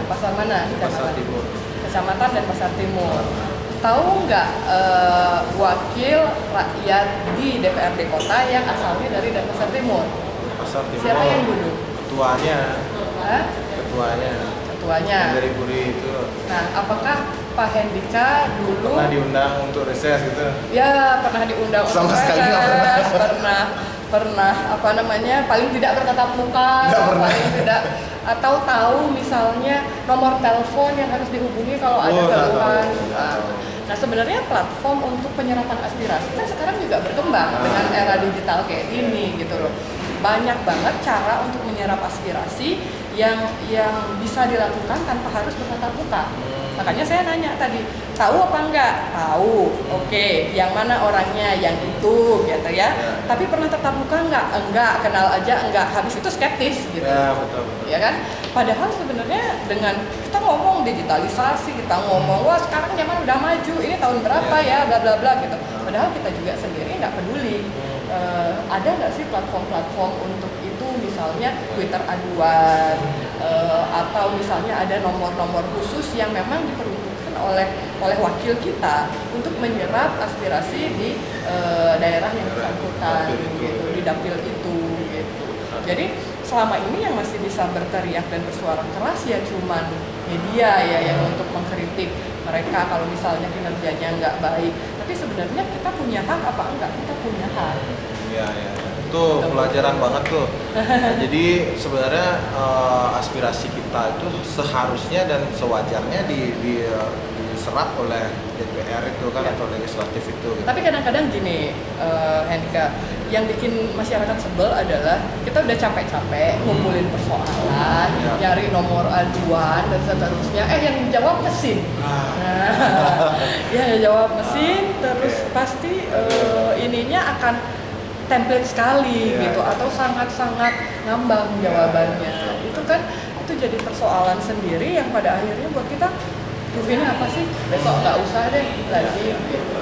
Pasar mana? Pasar Timur. Kecamatan dan Pasar Timur. Tahu nggak wakil rakyat di DPRD kota yang asalnya dari Pasar Timur? Pasar Timur. Siapa yang duduk? Ketuanya. Ketuanya. Dari Puri itu. Nah, apakah Pak Hendika dulu pernah diundang untuk reses gitu? Ya, pernah diundang sama untuk sekali reses. Pernah paling tidak bertatap muka, paling tidak, atau tahu misalnya nomor telepon yang harus dihubungi kalau ada keluhan. Nah, sebenarnya platform untuk penyerapan aspirasi kan sekarang juga berkembang dengan era digital kayak gini gitu loh. Banyak banget cara untuk menyerap aspirasi yang bisa dilakukan tanpa harus bertatap muka. Makanya saya nanya tadi, tahu apa enggak? Tahu. Oke, yang mana orangnya? Yang itu gitu ya. Tapi pernah tatap muka enggak? Enggak, kenal aja enggak. Habis itu skeptis gitu. Ya, betul. Ya kan? Padahal sebenarnya dengan kita ngomong digitalisasi, kita ngomong wah sekarang zaman udah maju, ini tahun berapa ya, bla bla bla gitu. Padahal kita juga sendiri nggak peduli. Ada nggak sih platform-platform untuk itu, misalnya Twitter aduan, atau misalnya ada nomor-nomor khusus yang memang diperuntukkan oleh wakil kita untuk menyerap aspirasi di daerah yang bersangkutan gitu, di dapil itu gitu. Jadi selama ini yang masih bisa berteriak dan bersuara keras ya cuman media ya yang untuk mengkritik mereka kalau misalnya kinerjanya nggak baik. Tapi sebenarnya kita punya hak apa enggak? Kita punya hak. Iya. Tuh pelajaran banget tuh. Nah, jadi sebenarnya aspirasi kita itu seharusnya dan sewajarnya diserap oleh DPR itu kan atau legislatif itu. Gitu. Tapi kadang-kadang gini, Hendika, yang bikin masyarakat sebel adalah kita udah capek-capek ngumpulin persoalan, nyari nomor aduan dan seterusnya. Yang jawab mesin. Yang jawab mesin, terus pasti ininya akan template sekali gitu atau sangat-sangat ngambang jawabannya. Itu kan jadi persoalan sendiri yang pada akhirnya buat kita ini apa sih, besok nggak usah deh lagi gitu.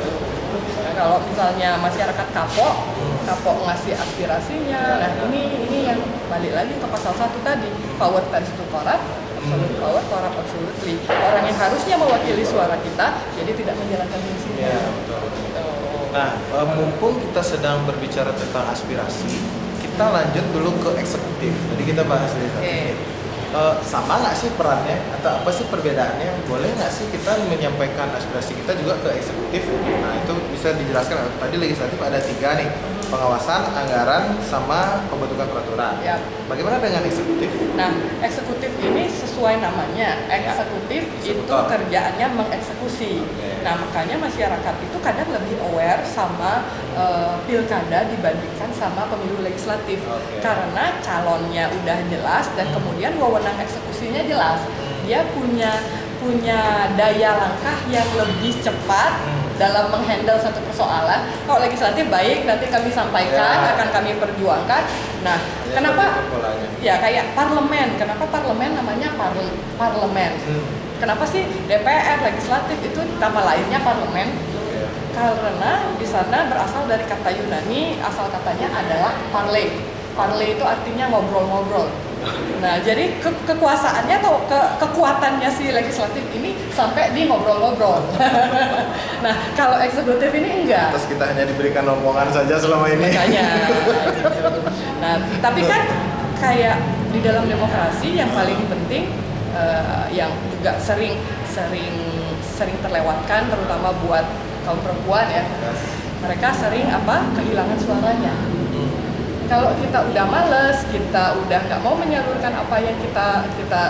Nah, kalau misalnya masyarakat kapok ngasih aspirasinya, nah ini yang balik lagi ke pasal 1 tadi, power tends to corrupt, absolute power corrupt absolutely. Orang yang harusnya mewakili suara kita jadi tidak menjalankan fungsinya. Nah, mumpung kita sedang berbicara tentang aspirasi, kita lanjut dulu ke eksekutif. Jadi kita bahas ini. Sama nggak sih perannya atau apa sih perbedaannya? Boleh nggak sih kita menyampaikan aspirasi kita juga ke eksekutif? Nah, itu bisa dijelaskan. Tadi legislatif ada 3 nih, pengawasan, anggaran, sama pembentukan peraturan. Bagaimana dengan eksekutif? Nah, eksekutif ini sesuai namanya, eksekutif itu kerjaannya mengeksekusi. Nah, makanya masyarakat itu kadang lebih aware sama pilkada dibandingkan sama pemilu legislatif. Karena calonnya udah jelas dan kemudian wewenang eksekusinya jelas. Dia punya daya langkah yang lebih cepat dalam menghandle satu persoalan. Kalau legislatif baik, nanti kami sampaikan, akan kami perjuangkan. Nah, kenapa? Ya kayak parlemen. Kenapa parlemen namanya parlemen? Kenapa sih DPR legislatif itu nama lainnya parlemen? Karena di sana berasal dari kata Yunani, asal katanya adalah parle. Parle itu artinya ngobrol-ngobrol. Nah, jadi kekuasaannya atau kekuatannya si legislatif ini sampai di ngobrol-ngobrol. Nah, kalau eksekutif ini enggak. Terus kita hanya diberikan omongan saja selama ini. Makanya, gitu. Nah, tapi kan kayak di dalam demokrasi yang paling penting yang juga sering terlewatkan, terutama buat kaum perempuan ya. Mereka sering kehilangan suaranya. Kalau kita udah males, kita udah nggak mau menyalurkan apa yang kita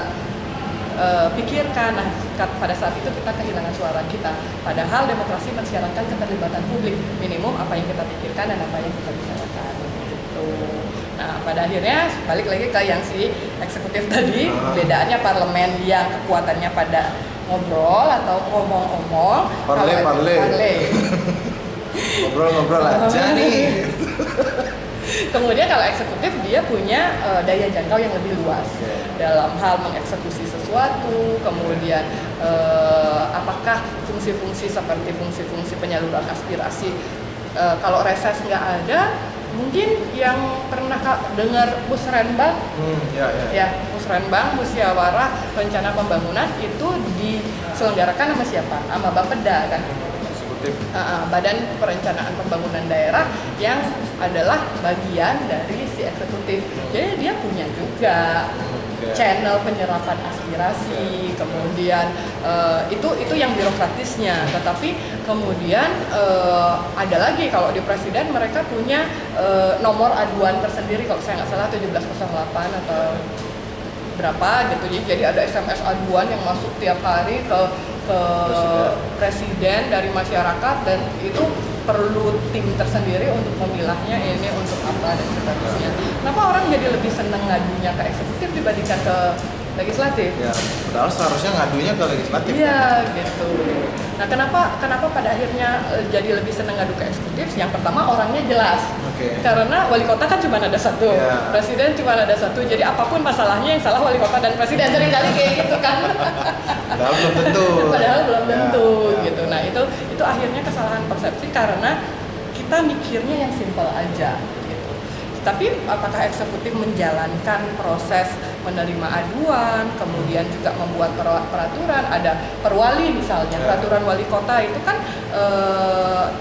pikirkan, nah pada saat itu kita kehilangan suara kita. Padahal demokrasi mensyaratkan keterlibatan publik, minimum apa yang kita pikirkan dan apa yang kita bicarakan. Gitu. Nah pada akhirnya balik lagi ke yang si eksekutif tadi, bedaannya parlemen yang kekuatannya pada ngobrol atau ngomong-ngomong. Parle. Ngobrol-ngobrol aja nih. Kemudian kalau eksekutif dia punya daya jangkau yang lebih luas dalam hal mengeksekusi sesuatu, kemudian apakah fungsi-fungsi seperti fungsi-fungsi penyaluran aspirasi kalau reses nggak ada, mungkin yang pernah dengar musrenbang, musrenbang, musyawarah rencana pembangunan itu diselenggarakan sama siapa? Sama Bapeda kan? Badan Perencanaan Pembangunan Daerah yang adalah bagian dari si eksekutif. Jadi dia punya juga channel penyerapan aspirasi, kemudian itu yang birokratisnya. Tetapi kemudian ada lagi kalau di presiden mereka punya nomor aduan tersendiri, kalau saya nggak salah 1708 atau berapa gitu. Jadi ada SMS aduan yang masuk tiap hari ke presiden dari masyarakat, dan itu perlu tim tersendiri untuk memilahnya ini untuk apa dan sebagainya. Kenapa orang jadi lebih senang ngadunya ke eksekutif dibandingkan ke legislatif? Ya, padahal seharusnya ngadunya ke legislatif. Iya, gitu. Nah, kenapa pada akhirnya jadi lebih senang ngadu ke eksekutif? Yang pertama orangnya jelas. Karena wali kota kan cuma ada satu, presiden cuma ada satu. Jadi apapun masalahnya yang salah wali kota dan presiden, seringkali kayak gitu kan. Padahal belum tentu. Gitu. Nah, itu akhirnya kesalahan persepsi karena kita mikirnya yang simpel aja. Tapi apakah eksekutif menjalankan proses menerima aduan, kemudian juga membuat peraturan, ada perwali misalnya, peraturan wali kota itu kan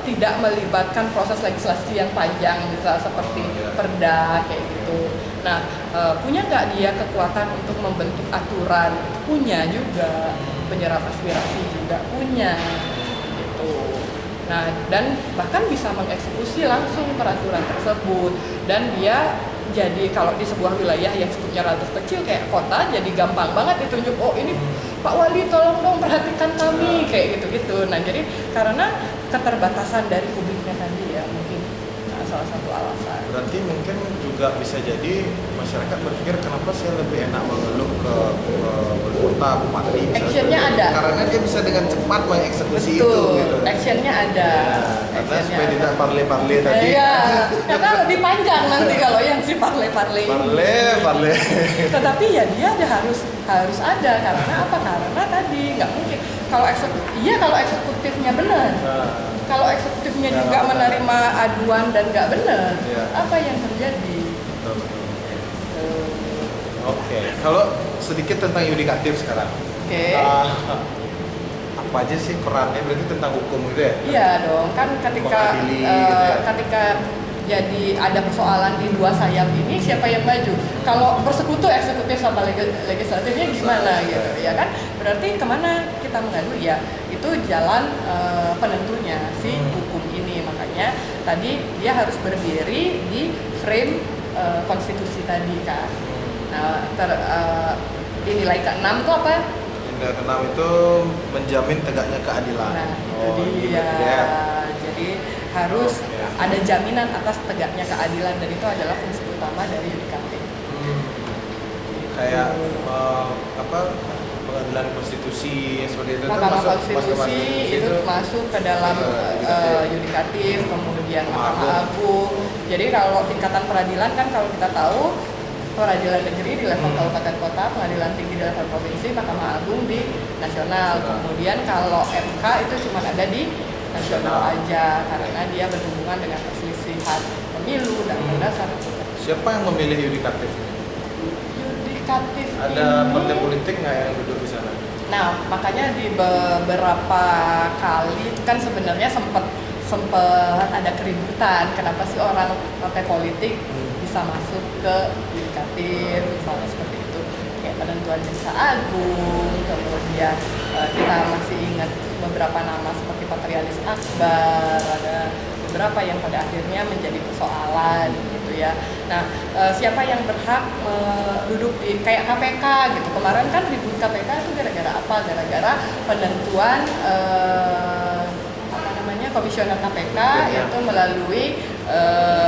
tidak melibatkan proses legislasi yang panjang, misalnya seperti perda kayak gitu. Nah, punya nggak dia kekuatan untuk membentuk aturan? Punya juga, penyerap aspirasi juga punya, gitu. Nah, dan bahkan bisa mengeksekusi langsung peraturan tersebut, dan dia jadi kalau di sebuah wilayah yang skupnya relatif kecil kayak kota, jadi gampang banget ditunjuk, oh ini Pak Wali tolong dong perhatikan kami, kayak gitu-gitu. Nah, jadi karena keterbatasan dari publiknya tadi ya mungkin salah satu alasan. Berarti mungkin juga bisa jadi masyarakat berpikir kenapa saya lebih enak mengeluh ke kota, bupati. Actionnya ada. Karena dia bisa dengan cepat mengeksekusi itu. Gitu. Actionnya ada. Karena supaya tidak parle-parle tadi. Iya, karena lebih panjang nanti kalau yang si parle-parle. Parle. Tetapi ya dia harus ada, karena apa? Karena tadi nggak mungkin. Kalau eksekutifnya benar. Kalau eksekutifnya juga menerima aduan dan nggak benar, apa yang terjadi? Oke. Kalau sedikit tentang yudikatif sekarang. Apa aja sih perannya? Berarti tentang hukum gitu ya? Iya dong, kan ketika jadi ada persoalan di dua sayap ini, siapa yang maju? Kalau bersekutu eksekutif sama legislatifnya gimana gitu ya kan? Berarti kemana kita mengadu ya? Itu jalan penentunya si hukum ini. Makanya tadi dia harus berdiri di frame konstitusi tadi kan. Nah, dinilai ke-6 itu apa? Dinilai ke-6 itu menjamin tegaknya keadilan. Nah, itu dia. Jadi harus ada jaminan atas tegaknya keadilan, dan itu adalah fungsi utama dari yudikatif. Kayak pengadilan konstitusi seperti itu. Mahkamah Konstitusi itu masuk ke dalam yudikatif, kemudian Mahkamah Agung. Jadi kalau tingkatan peradilan kan kalau kita tahu peradilan negeri di level kabupaten kota, pengadilan tinggi di level provinsi, Mahkamah Agung di nasional. Kemudian kalau MK itu cuma ada di nasional aja karena dia berhubungan dengan perselisihan pemilu dan dasar. Siapa yang memilih yudikatif? yudikatif Ada ini. partai politik nggak yang duduk di sana? Nah, makanya di beberapa kali kan sebenarnya sempat ada keributan. Kenapa sih orang partai politik bisa masuk ke yudikatif, misalnya seperti itu. Kayak penentuan jaksa agung, kemudian kita masih ingat beberapa nama seperti Patrialis Akbar, ada beberapa yang pada akhirnya menjadi persoalan gitu ya. Nah, siapa yang berhak duduk di kayak KPK gitu. Kemarin kan ribut KPK itu gara-gara apa? Gara-gara penentuan apa namanya komisioner KPK itu melalui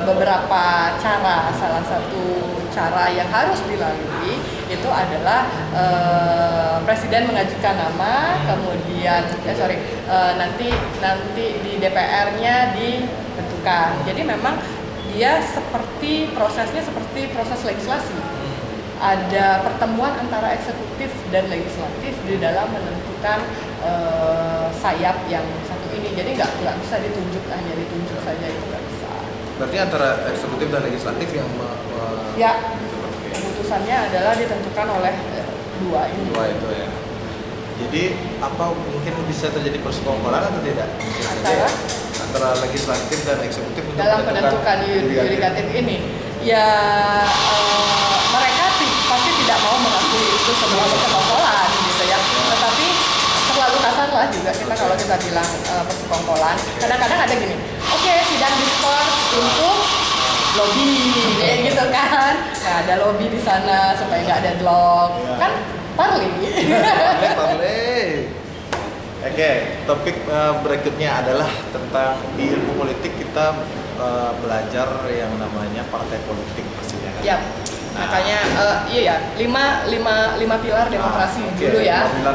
beberapa cara. Salah satu cara yang harus dilalui itu adalah presiden mengajukan nama, kemudian nanti di DPR-nya ditentukan. Jadi memang dia prosesnya seperti proses legislasi. Ada pertemuan antara eksekutif dan legislatif di dalam menentukan sayap yang satu ini. Jadi nggak bisa hanya ditunjuk saja, itu nggak bisa. Berarti antara eksekutif dan legislatif yang ya, keputusannya adalah ditentukan oleh dua itu ya. Jadi apa mungkin bisa terjadi persekongkolan atau tidak? Antara legislatif dan eksekutif dalam penentukan yudikatif ini? Ya, mereka pasti tidak mau mengakui itu sebuah persekongkolan gitu ya. Tetapi terlalu kasar lah juga kalau kita bilang persekongkolan. Kadang-kadang ada gini, oke, sidang diskors untuk lobby, kayak gitu kan. Nah, ada lobby di sana supaya nggak ada deadlock, kan parli. Oke, topik berikutnya adalah tentang di ilmu politik kita belajar yang namanya partai politik pastinya kan. Ya. Makanya iya ya, lima pilar demokrasi dulu ya. 5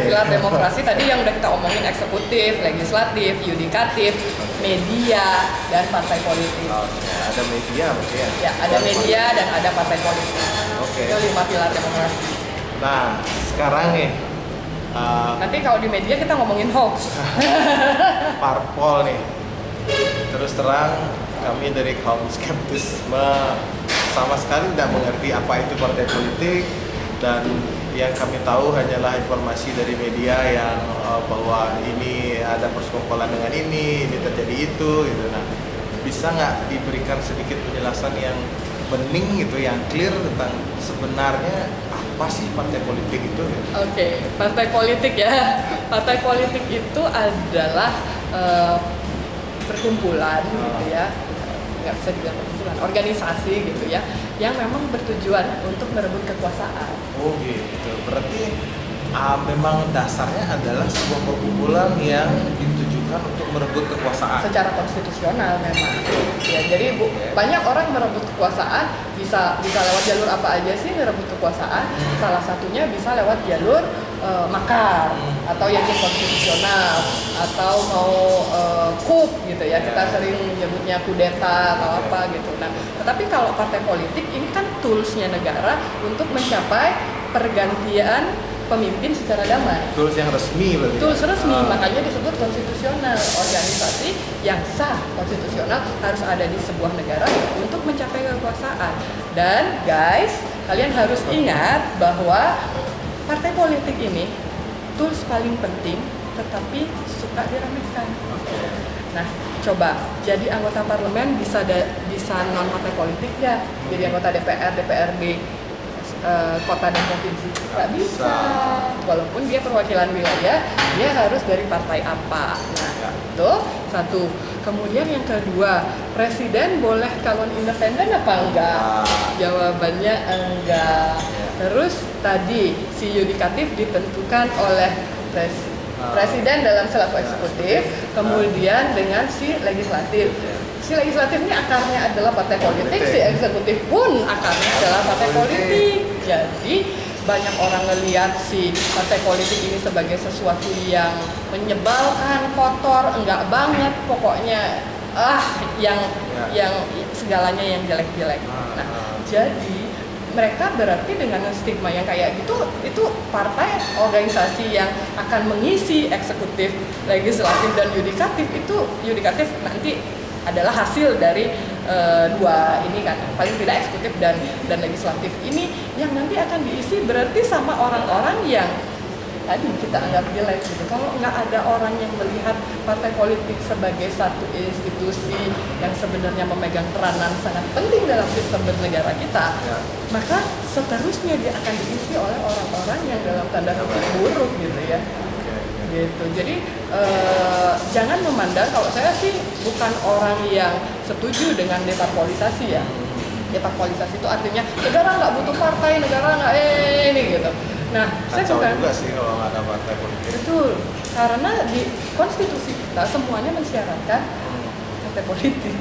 pilar demokrasi tadi yang udah kita omongin, eksekutif, legislatif, yudikatif, media, dan partai politik. Ada media berarti ya? Ya, ada media dan ada partai politik. Itu 5 pilar demokrasi. Nah, sekarang nih nanti kalau di media kita ngomongin hoax. Parpol nih. Terus terang kami dari kaum skeptisme sama sekali tidak mengerti apa itu partai politik, dan yang kami tahu hanyalah informasi dari media yang bahwa ini ada persekongkolan dengan ini terjadi itu gitu. Nah, bisa nggak diberikan sedikit penjelasan yang bening gitu, yang clear tentang sebenarnya apa sih partai politik itu? Gitu? Oke, partai politik ya. Partai politik itu adalah perkumpulan gitu ya. Nggak bisa dibilang perkumpulan, organisasi gitu ya, yang memang bertujuan untuk merebut kekuasaan. Oh gitu, berarti memang dasarnya adalah sebuah perkumpulan yang ditujukan untuk merebut kekuasaan. Secara konstitusional memang. Ya, jadi banyak orang merebut kekuasaan bisa lewat jalur apa aja sih merebut kekuasaan. Salah satunya bisa lewat jalur makar atau yang konstitusional, atau mau coup gitu ya, kita sering menyebutnya kudeta atau apa gitu. Nah, tetapi kalau partai politik ini kan toolsnya negara untuk mencapai pergantian pemimpin secara damai. Tools yang resmi berarti. Tools resmi, makanya disebut konstitusional. Organisasi yang sah konstitusional harus ada di sebuah negara untuk mencapai kekuasaan. Dan guys, kalian harus ingat bahwa partai politik ini tools paling penting, tetapi suka diremehkan. Nah, coba jadi anggota parlemen bisa non partai politik ya, jadi anggota DPR, DPRD, kota dan provinsi nggak bisa, walaupun dia perwakilan wilayah, dia harus dari partai apa. Nah, itu satu. Kemudian yang kedua, presiden boleh calon independen apa enggak? Jawabannya enggak. Terus tadi si yudikatif ditentukan oleh presiden dalam selaku eksekutif, kemudian dengan si legislatif. Si legislatif ini akarnya adalah partai politik, si eksekutif pun akarnya adalah partai politik. Jadi banyak orang ngelihat si partai politik ini sebagai sesuatu yang menyebalkan, kotor, enggak banget, pokoknya yang segalanya yang jelek-jelek. Nah, jadi mereka berarti dengan stigma yang kayak gitu, itu partai organisasi yang akan mengisi eksekutif, legislatif, dan yudikatif. Itu yudikatif nanti adalah hasil dari dua ini kan, paling tidak eksekutif dan legislatif ini yang nanti akan diisi berarti sama orang-orang yang tadi kita anggap jelek gitu. Kalau nggak ada orang yang melihat partai politik sebagai satu institusi yang sebenarnya memegang peranan sangat penting dalam sistem bernegara kita, maka seterusnya dia akan diisi oleh orang-orang yang dalam tanda kutip buruk gitu ya. Gitu. Jadi jangan memandang, kalau saya sih bukan orang yang setuju dengan deparpolisasi ya. Deparpolisasi itu artinya negara nggak butuh partai, negara nggak ini gitu. Nah, saya bukan juga sih kalau nggak ada partai politik. Betul, karena di konstitusi kita semuanya mensyaratkan partai politik.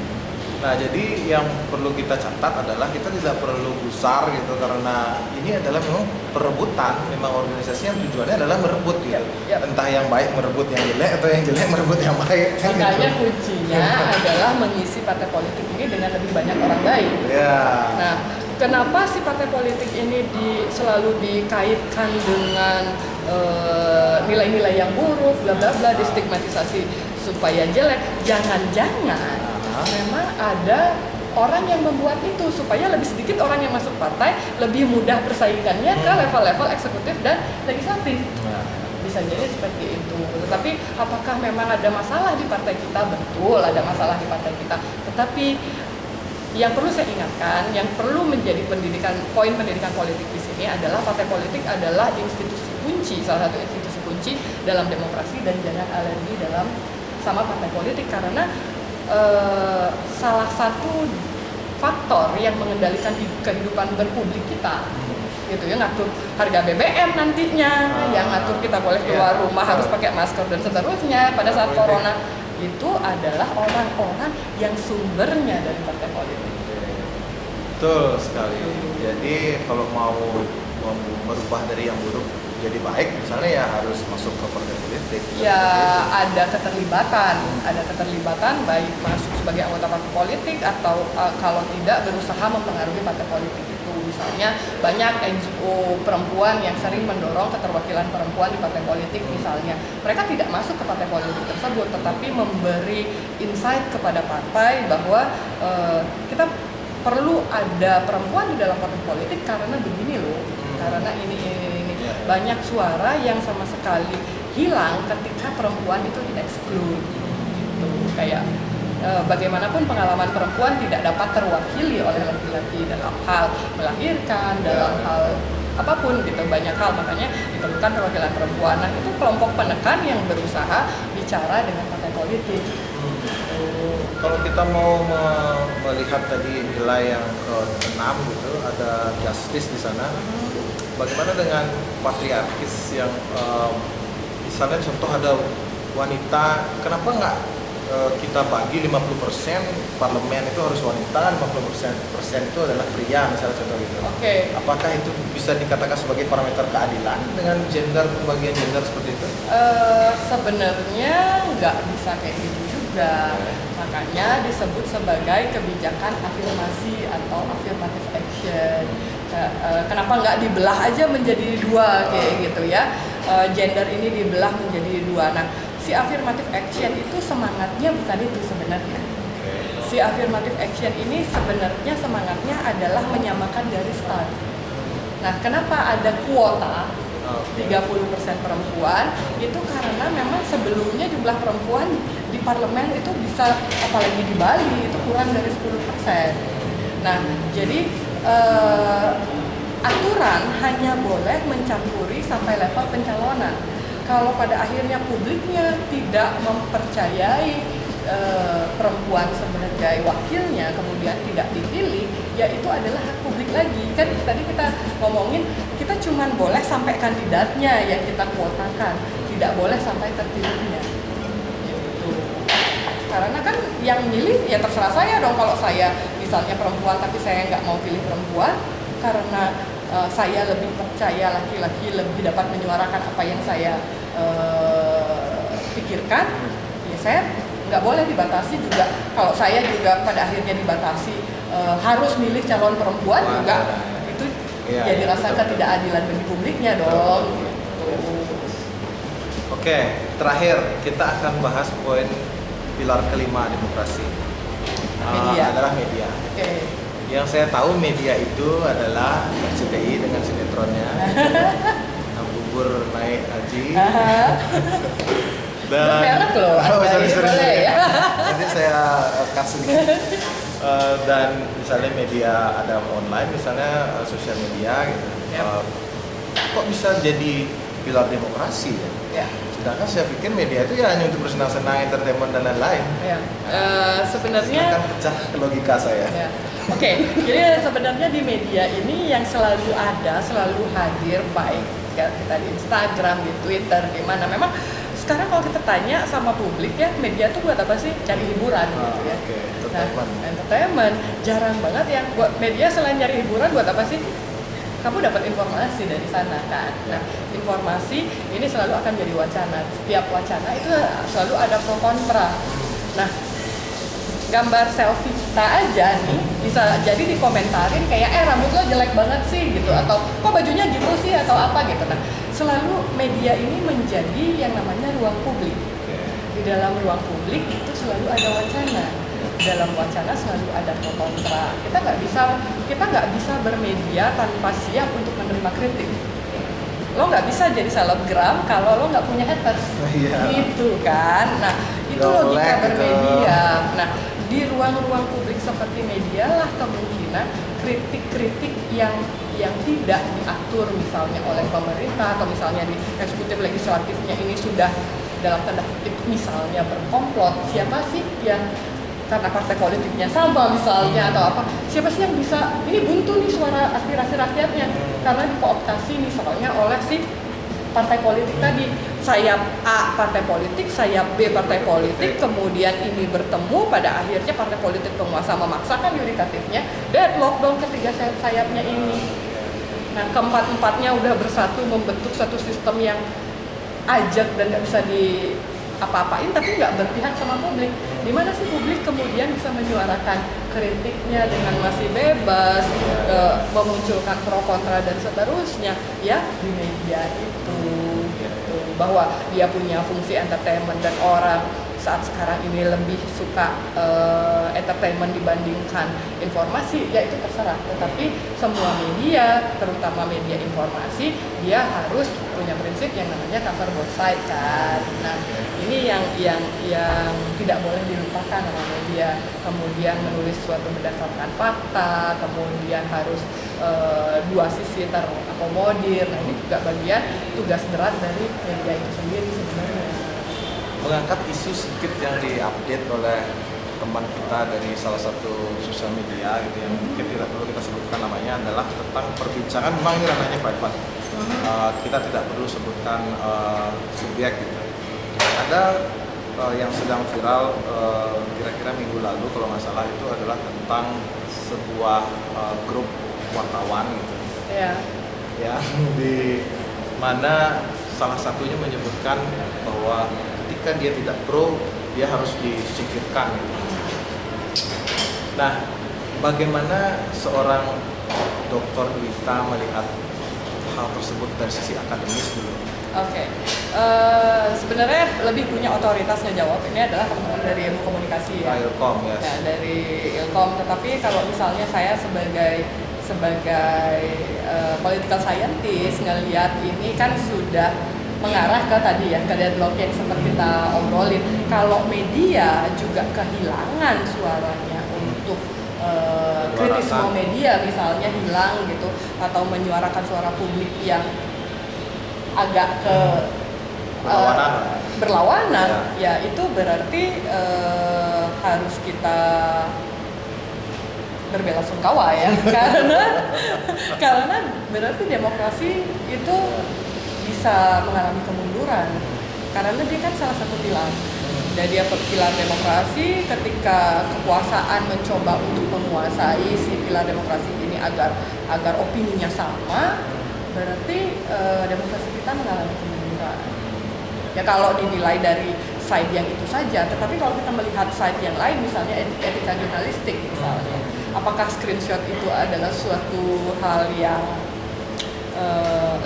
Nah, jadi yang perlu kita catat adalah kita tidak perlu gusar gitu, karena ini adalah memang perebutan, memang organisasi yang tujuannya adalah merebut gitu. Entah yang baik merebut yang jelek atau yang jelek merebut yang baik. Makanya kuncinya adalah mengisi partai politik ini dengan lebih banyak orang baik. Nah, kenapa sih partai politik ini selalu dikaitkan dengan nilai-nilai yang buruk, bla bla bla, distigmatisasi supaya jelek? Jangan-jangan memang ada orang yang membuat itu supaya lebih sedikit orang yang masuk partai, lebih mudah persaingannya ke level-level eksekutif dan legislatif. Bisa jadi seperti itu. Tetapi apakah memang ada masalah di partai kita? Betul, ada masalah di partai kita. Tetapi yang perlu saya ingatkan, yang perlu menjadi poin pendidikan politik di sini adalah partai politik adalah institusi kunci, salah satu institusi kunci dalam demokrasi, dan jangan alergi dalam sama partai politik, karena salah satu faktor yang mengendalikan kehidupan berpublik kita gitu ya, ngatur harga BBM nantinya, yang ngatur kita boleh keluar rumah harus pakai masker dan seterusnya pada saat corona, itu adalah orang-orang yang sumbernya dari partai politik. Betul sekali. Jadi kalau mau merubah dari yang buruk jadi baik, misalnya ya harus masuk ke partai politik. Ya ada keterlibatan baik masuk sebagai anggota partai politik atau kalau tidak berusaha mempengaruhi partai politik itu. Misalnya banyak NGO perempuan yang sering mendorong keterwakilan perempuan di partai politik misalnya. Mereka tidak masuk ke partai politik tersebut, tetapi memberi insight kepada partai bahwa kita perlu ada perempuan di dalam partai politik karena begini loh, karena ini. Banyak suara yang sama sekali hilang ketika perempuan itu di-exclude gitu. Kayak bagaimanapun pengalaman perempuan tidak dapat terwakili oleh laki-laki dalam hal melahirkan, dalam hal apapun gitu, banyak hal, makanya diperlukan perwakilan perempuan. Nah, itu kelompok penekan yang berusaha bicara dengan partai politik. Kalau kita mau melihat tadi nilai yang ke-6 gitu, ada justice di sana. Bagaimana dengan patriarkis yang misalnya contoh ada wanita, kenapa nggak kita bagi 50% parlemen itu harus wanita, 50% itu adalah pria misalnya contoh gitu. Apakah itu bisa dikatakan sebagai parameter keadilan dengan pembagian gender seperti itu? Sebenarnya nggak bisa kayak gitu juga. Makanya disebut sebagai kebijakan afirmasi atau affirmative action. Kenapa nggak dibelah aja menjadi dua kayak gitu ya? Gender ini dibelah menjadi dua. Nah, si affirmative action itu semangatnya bukan itu sebenarnya. Si affirmative action ini sebenarnya semangatnya adalah menyamakan garis start. Nah, kenapa ada kuota 30% perempuan? Itu karena memang sebelumnya jumlah perempuan di parlemen itu bisa, apalagi di Bali, itu kurang dari 10%. Nah, jadi aturan hanya boleh mencampuri sampai level pencalonan. Kalau pada akhirnya publiknya tidak mempercayai perempuan sebagai wakilnya, kemudian tidak dipilih, ya itu adalah hak publik lagi. Kan tadi kita ngomongin, kita cuma boleh sampai kandidatnya yang kita kuotakan, tidak boleh sampai terpilihnya. Gitu. Karena kan yang milih ya terserah saya dong. Kalau saya misalnya perempuan tapi saya nggak mau pilih perempuan karena saya lebih percaya laki-laki lebih dapat menyuarakan apa yang saya pikirkan, ya saya nggak boleh dibatasi juga. Kalau saya juga pada akhirnya dibatasi harus milih calon perempuan juga, itu ya dirasa ketidakadilan bagi publiknya dong. Oke, terakhir kita akan bahas poin pilar kelima demokrasi. sejarah media. Oke. Yang saya tahu media itu adalah RCTI dengan sinetronnya, Bubur Naik Haji. Dan merek loh, sorry, boleh ya. Nanti saya cut sedikit. Dan misalnya media ada online, misalnya sosial media gitu. Yep. Kok bisa jadi pilar demokrasi ya? Ya. Sedangkan saya pikir media itu ya hanya untuk bersenang-senang, entertainment dan lain-lain. Ya. Sebenarnya akan pecah logika saya. ya. Oke, jadi sebenarnya di media ini yang selalu ada, selalu hadir, baik kita di Instagram, di Twitter, di mana. Memang sekarang kalau kita tanya sama publik ya, media tuh buat apa sih? Cari hiburan gitu ya. Okay. Nah, entertainment jarang banget yang buat media selain nyari hiburan buat apa sih? Kamu dapat informasi dari sana kan. Nah, informasi ini selalu akan jadi wacana. Setiap wacana itu selalu ada pro kontra. Nah, gambar selfie kita aja nih bisa jadi dikomentarin kayak rambut lo jelek banget sih gitu, atau kok bajunya gitu sih atau apa gitu. Nah, selalu media ini menjadi yang namanya ruang publik. Di dalam ruang publik itu selalu ada wacana. Dalam wacana selalu ada pro kontra. Kita nggak bisa bermedia tanpa siap untuk menerima kritik. Lo nggak bisa jadi selebgram kalau lo nggak punya haters, gitu kan. Nah, itu logika bermedia. Nah, di ruang-ruang publik seperti media lah kemungkinan kritik-kritik yang tidak diatur misalnya oleh pemerintah atau misalnya di eksekutif legislatifnya ini sudah dalam tanda kutip misalnya berkomplot. Siapa sih yang karena partai politiknya sama misalnya atau apa, siapa sih yang bisa ini buntu nih suara aspirasi rakyatnya karena dikooptasi misalnya oleh si partai politik tadi, sayap A partai politik, sayap B partai politik, kemudian ini bertemu pada akhirnya partai politik penguasa memaksakan yudikatifnya, deadlock dong ketiga sayapnya ini. Nah, keempat-empatnya udah bersatu membentuk satu sistem yang ajak dan nggak bisa di apa-apain tapi nggak berpihak sama publik. Di mana sih publik kemudian bisa menyuarakan kritiknya dengan masih bebas, memunculkan pro kontra dan seterusnya ya di media itu gitu. Bahwa dia punya fungsi entertainment dan orang saat sekarang ini lebih suka entertainment dibandingkan informasi, ya itu terserah. Tetapi semua media, terutama media informasi, dia harus punya prinsip yang namanya cover both side kan. Nah, ini yang tidak boleh dilupakan oleh media. Kemudian menulis suatu berdasarkan fakta, kemudian harus dua sisi terakomodir. Nah, ini juga bagian tugas berat dari media itu sendiri sebenarnya. Mengangkat isu sedikit yang diupdate oleh teman kita dari salah satu sosial media gitu yang mungkin tidak perlu kita sebutkan namanya, adalah tentang perbincangan, memang ini ranahnya private, kita tidak perlu sebutkan subjek gitu. Ada yang sedang viral kira-kira minggu lalu kalau nggak salah, itu adalah tentang sebuah grup wartawan gitu yang di mana salah satunya menyebutkan bahwa ketika dia tidak pro, dia harus disingkirkan gitu. Nah, bagaimana seorang Dr. Dwita melihat hal tersebut dari sisi akademis dulu? Oke. Sebenarnya lebih punya otoritas ngejawab ini adalah teman-teman dari ilmu komunikasi ya. Ilkom, yes. Ya, dari Ilkom. Tetapi kalau misalnya saya sebagai political scientist ngelihat ini kan sudah mengarah ke tadi ya, ke deadlock yang seperti kita obrolin. Kalau media juga kehilangan suaranya untuk kritisme media misalnya hilang gitu, atau menyuarakan suara publik yang agak ke berlawanan, ya itu berarti harus kita berbelasungkawa ya karena berarti demokrasi itu bisa mengalami kemunduran karena dia kan salah satu pilar. Dan dia pilar demokrasi, ketika kekuasaan mencoba untuk menguasai si pilar demokrasi ini agar opininya sama, berarti demokrasi kita mengalami kemunduran. Ya kalau dinilai dari side yang itu saja, tetapi kalau kita melihat side yang lain, misalnya etika jurnalistik misalnya, apakah screenshot itu adalah suatu hal yang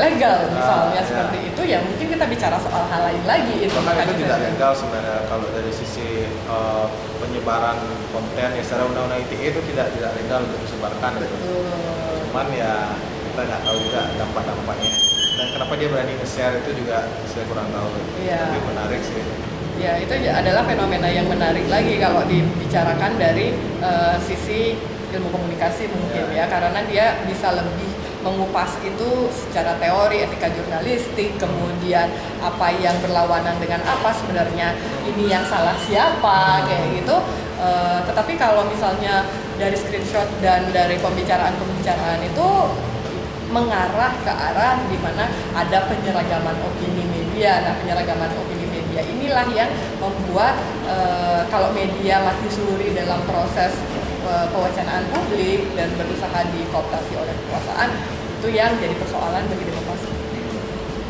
legal misalnya ya. seperti itu, ya mungkin kita bicara soal hal lain lagi. Bahkan itu tidak kita- legal sebenarnya kalau dari sisi penyebaran konten ya, secara undang-undang ITE itu tidak legal untuk disebarkan gitu. Betul. Cuman ya kita nggak tahu juga dampak-dampaknya, dan kenapa dia berani nge-share itu juga saya kurang tahu. Iya. Tapi menarik sih. Ya, itu adalah fenomena yang menarik lagi kalau dibicarakan dari sisi ilmu komunikasi mungkin ya, karena dia bisa lebih mengupas itu secara teori, etika jurnalistik, kemudian apa yang berlawanan dengan apa sebenarnya, ini yang salah siapa, kayak gitu. Tetapi kalau misalnya dari screenshot dan dari pembicaraan itu mengarah ke arah di mana ada penyeragaman opini media. Nah, penyeragaman opini media inilah yang membuat kalau media mati suri dalam proses pewacanaan publik dan berusaha dikooptasi oleh kekuasaan, itu yang jadi persoalan bagi demokrasi.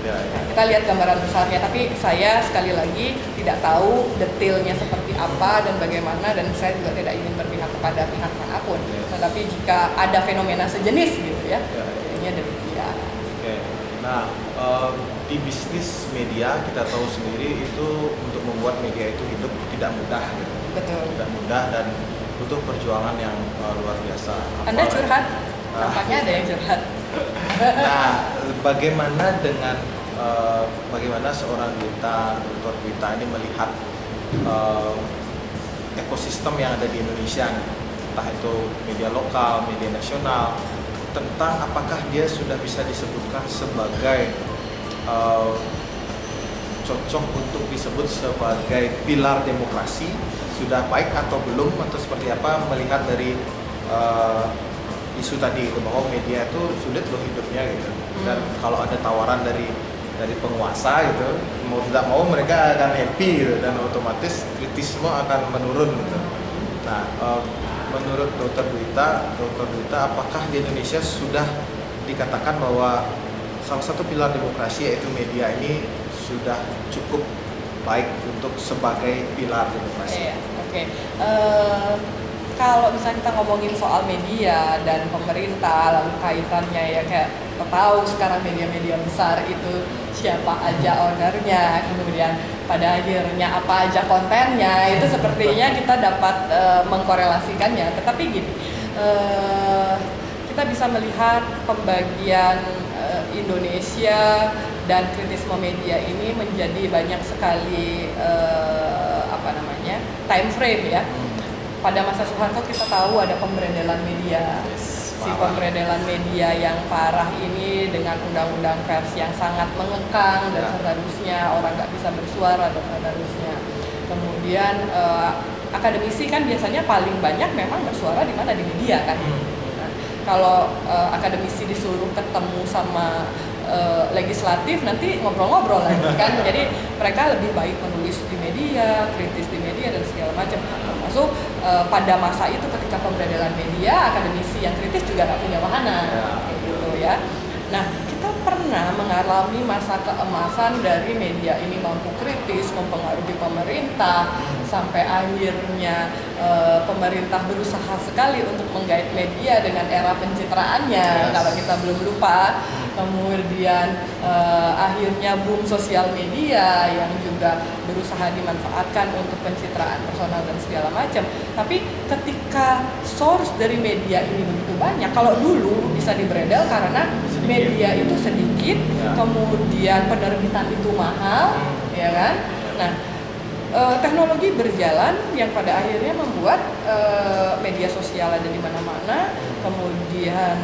Ya, ya. Kita lihat gambaran besarnya, tapi saya sekali lagi tidak tahu detailnya seperti apa dan bagaimana, dan saya juga tidak ingin berpihak kepada pihak manapun. Tetapi jika ada fenomena sejenis gitu ya, jadinya demikian. Oke. Nah, di bisnis media kita tahu sendiri itu untuk membuat media itu hidup tidak mudah gitu. Betul. Tidak mudah dan butuh perjuangan yang luar biasa. Anda curhat? Tampaknya ada yang curhat. Nah, bagaimana dengan bagaimana seorang Dr. Dwita ini melihat ekosistem yang ada di Indonesia, entah itu media lokal, media nasional, tentang apakah dia sudah bisa disebutkan sebagai cocok untuk disebut sebagai pilar demokrasi, sudah baik atau belum, atau seperti apa melihat dari isu tadi itu, bahwa media itu sulit loh hidupnya gitu. Dan kalau ada tawaran dari penguasa gitu, mau tidak mau mereka akan happy gitu, dan otomatis kritisme akan menurun gitu. Nah, menurut Dr. Dwita, apakah di Indonesia sudah dikatakan bahwa salah satu pilar demokrasi yaitu media ini sudah cukup baik untuk sebagai pilar demokrasi? Iya, oke. Kalau misalnya kita ngomongin soal media dan pemerintah, lalu kaitannya ya kayak kita tahu sekarang media-media besar itu siapa aja ownernya, kemudian pada akhirnya apa aja kontennya, itu sepertinya kita dapat mengkorelasikannya. Tetapi gini, kita bisa melihat pembagian Indonesia dan kritisme media ini menjadi banyak sekali time frame ya. Pada masa Soeharto kita tahu ada pemberedelan media. Si pemberedelan media yang parah ini dengan undang-undang pers yang sangat mengekang dan seharusnya orang nggak bisa bersuara dan seharusnya. Kemudian akademisi kan biasanya paling banyak memang bersuara di mana, di media kan. Nah, kalau akademisi disuruh ketemu sama legislatif nanti ngobrol-ngobrol lagi kan. Jadi mereka lebih baik menulis di media, kritis di media dan segala macam. Termasuk pada masa itu ketika pemberedelan media, akademisi yang kritis juga nggak punya wahana, kayak gitu ya. Nah, kita pernah mengalami masa keemasan dari media ini mampu kritis, mempengaruhi pemerintah, sampai akhirnya pemerintah berusaha sekali untuk menggait media dengan era pencitraannya, kalau kita belum lupa. Kemudian akhirnya boom sosial media yang juga berusaha dimanfaatkan untuk pencitraan personal dan segala macam. Tapi ketika source dari media ini begitu banyak, kalau dulu bisa diberedel karena media itu sedikit, kemudian penerbitan itu mahal, ya kan? Nah, teknologi berjalan yang pada akhirnya membuat media sosial ada di mana-mana, kemudian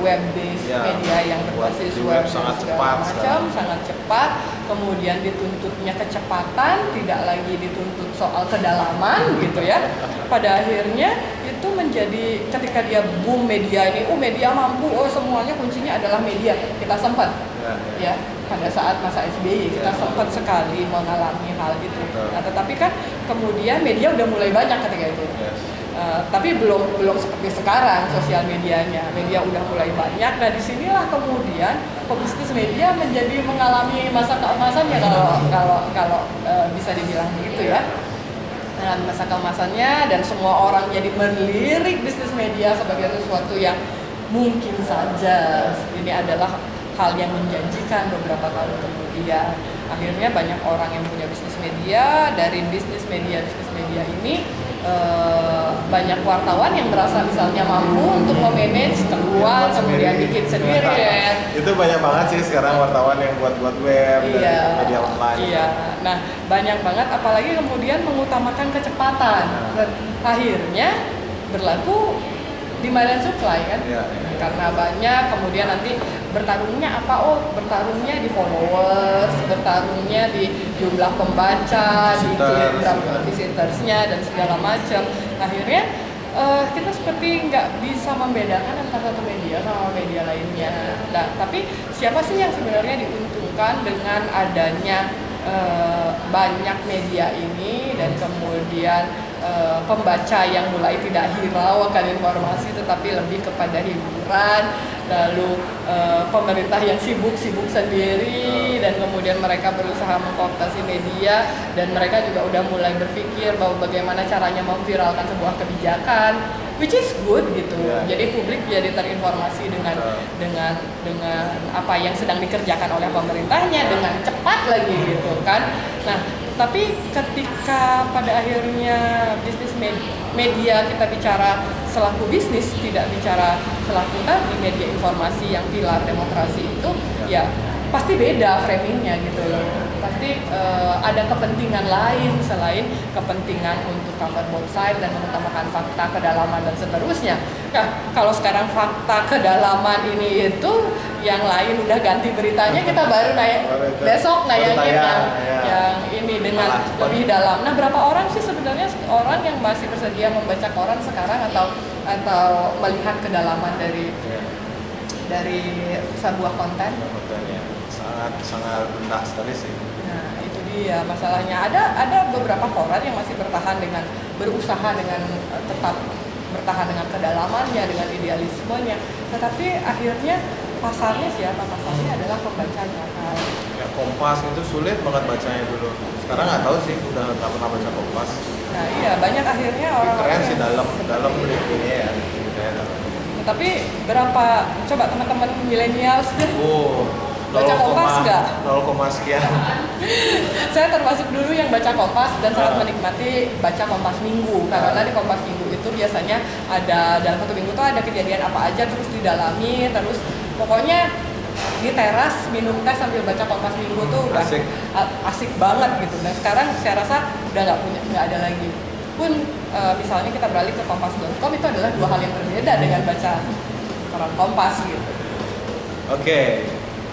web based media yang berbasis web sangat segala cepat, macam, sangat cepat, kemudian dituntutnya kecepatan, tidak lagi dituntut soal kedalaman gitu ya. Pada akhirnya itu menjadi ketika dia boom media ini, media mampu, semuanya kuncinya adalah media. Kita sempat ya pada saat masa SBY kita sempat sekali mengalami hal itu. Nah, tetapi kan kemudian media udah mulai banyak ketika itu. Tapi belum seperti sekarang sosial medianya. Media udah mulai banyak. Nah, disinilah kemudian pebisnis media menjadi mengalami masa keemasannya kalau bisa dibilang begitu ya. Nah, masa keemasannya dan semua orang jadi melirik bisnis media sebagai sesuatu yang mungkin saja ini adalah hal yang menjanjikan beberapa tahun kemudian. Akhirnya banyak orang yang punya bisnis media, dari bisnis media ini banyak wartawan yang merasa misalnya mampu untuk memanage keluar kemudian bikin sendiri ya. Itu banyak banget sih sekarang wartawan yang buat web dan media online. Iya. Nah, banyak banget apalagi kemudian mengutamakan kecepatan. Dan akhirnya berlaku demand and supply kan. Iya. Karena banyak kemudian nanti bertarungnya apa? Oh, bertarungnya di followers, bertarungnya di jumlah pembaca, di berapa visitorsnya dan segala macam. Akhirnya kita seperti nggak bisa membedakan antara satu media sama media lainnya. Nah, tapi siapa sih yang sebenarnya diuntungkan dengan adanya banyak media ini dan kemudian pembaca yang mulai tidak hirau akan informasi tetapi lebih kepada hiburan, lalu pemerintah yang sibuk sendiri dan kemudian mereka berusaha mengkooptasi media dan mereka juga udah mulai berpikir bahwa bagaimana caranya memviralkan sebuah kebijakan, which is good gitu. Jadi publik jadi terinformasi dengan apa yang sedang dikerjakan oleh pemerintahnya dengan cepat lagi gitu kan. Nah, tapi ketika pada akhirnya bisnis media kita bicara selaku bisnis, tidak bicara selaku tadi media informasi yang pilar demokrasi itu, ya pasti beda framingnya gitu loh. Pasti ada kepentingan lain selain kepentingan untuk cover both side dan mengutamakan fakta, kedalaman dan seterusnya. Nah, kalau sekarang fakta, kedalaman ini itu yang lain udah ganti beritanya, kita baru besok nayangin yang ini dengan lebih dalam. Nah, berapa orang sih sebenarnya orang yang masih bersedia membaca koran sekarang atau melihat kedalaman dari sebuah konten? Sangat rendah sekali sih. Nah, itu dia masalahnya. Ada beberapa koran yang masih berusaha dengan tetap bertahan dengan kedalamannya, dengan idealismenya. Tetapi akhirnya pasarnya siapa? Pasarnya adalah pembacanya kan. Ya, Kompas itu sulit banget bacanya dulu. Sekarang nggak tahu sih, udah nggak pernah baca Kompas. Nah iya, banyak akhirnya orang-orang keren sih dalam ini ya. Tapi berapa, coba teman-teman milenials baca Kompas nggak? 0, sekian. Saya termasuk dulu yang baca Kompas dan sangat menikmati baca Kompas Minggu karena di Kompas Minggu itu biasanya ada dalam satu minggu tuh ada kejadian apa aja terus didalami, terus pokoknya di teras minum teh sambil baca Kompas Minggu tuh udah asik banget gitu. Nah sekarang saya rasa udah nggak ada lagi. Pun misalnya kita beralih ke kompas.com itu adalah dua hal yang berbeda dengan baca koran Kompas gitu. Oke.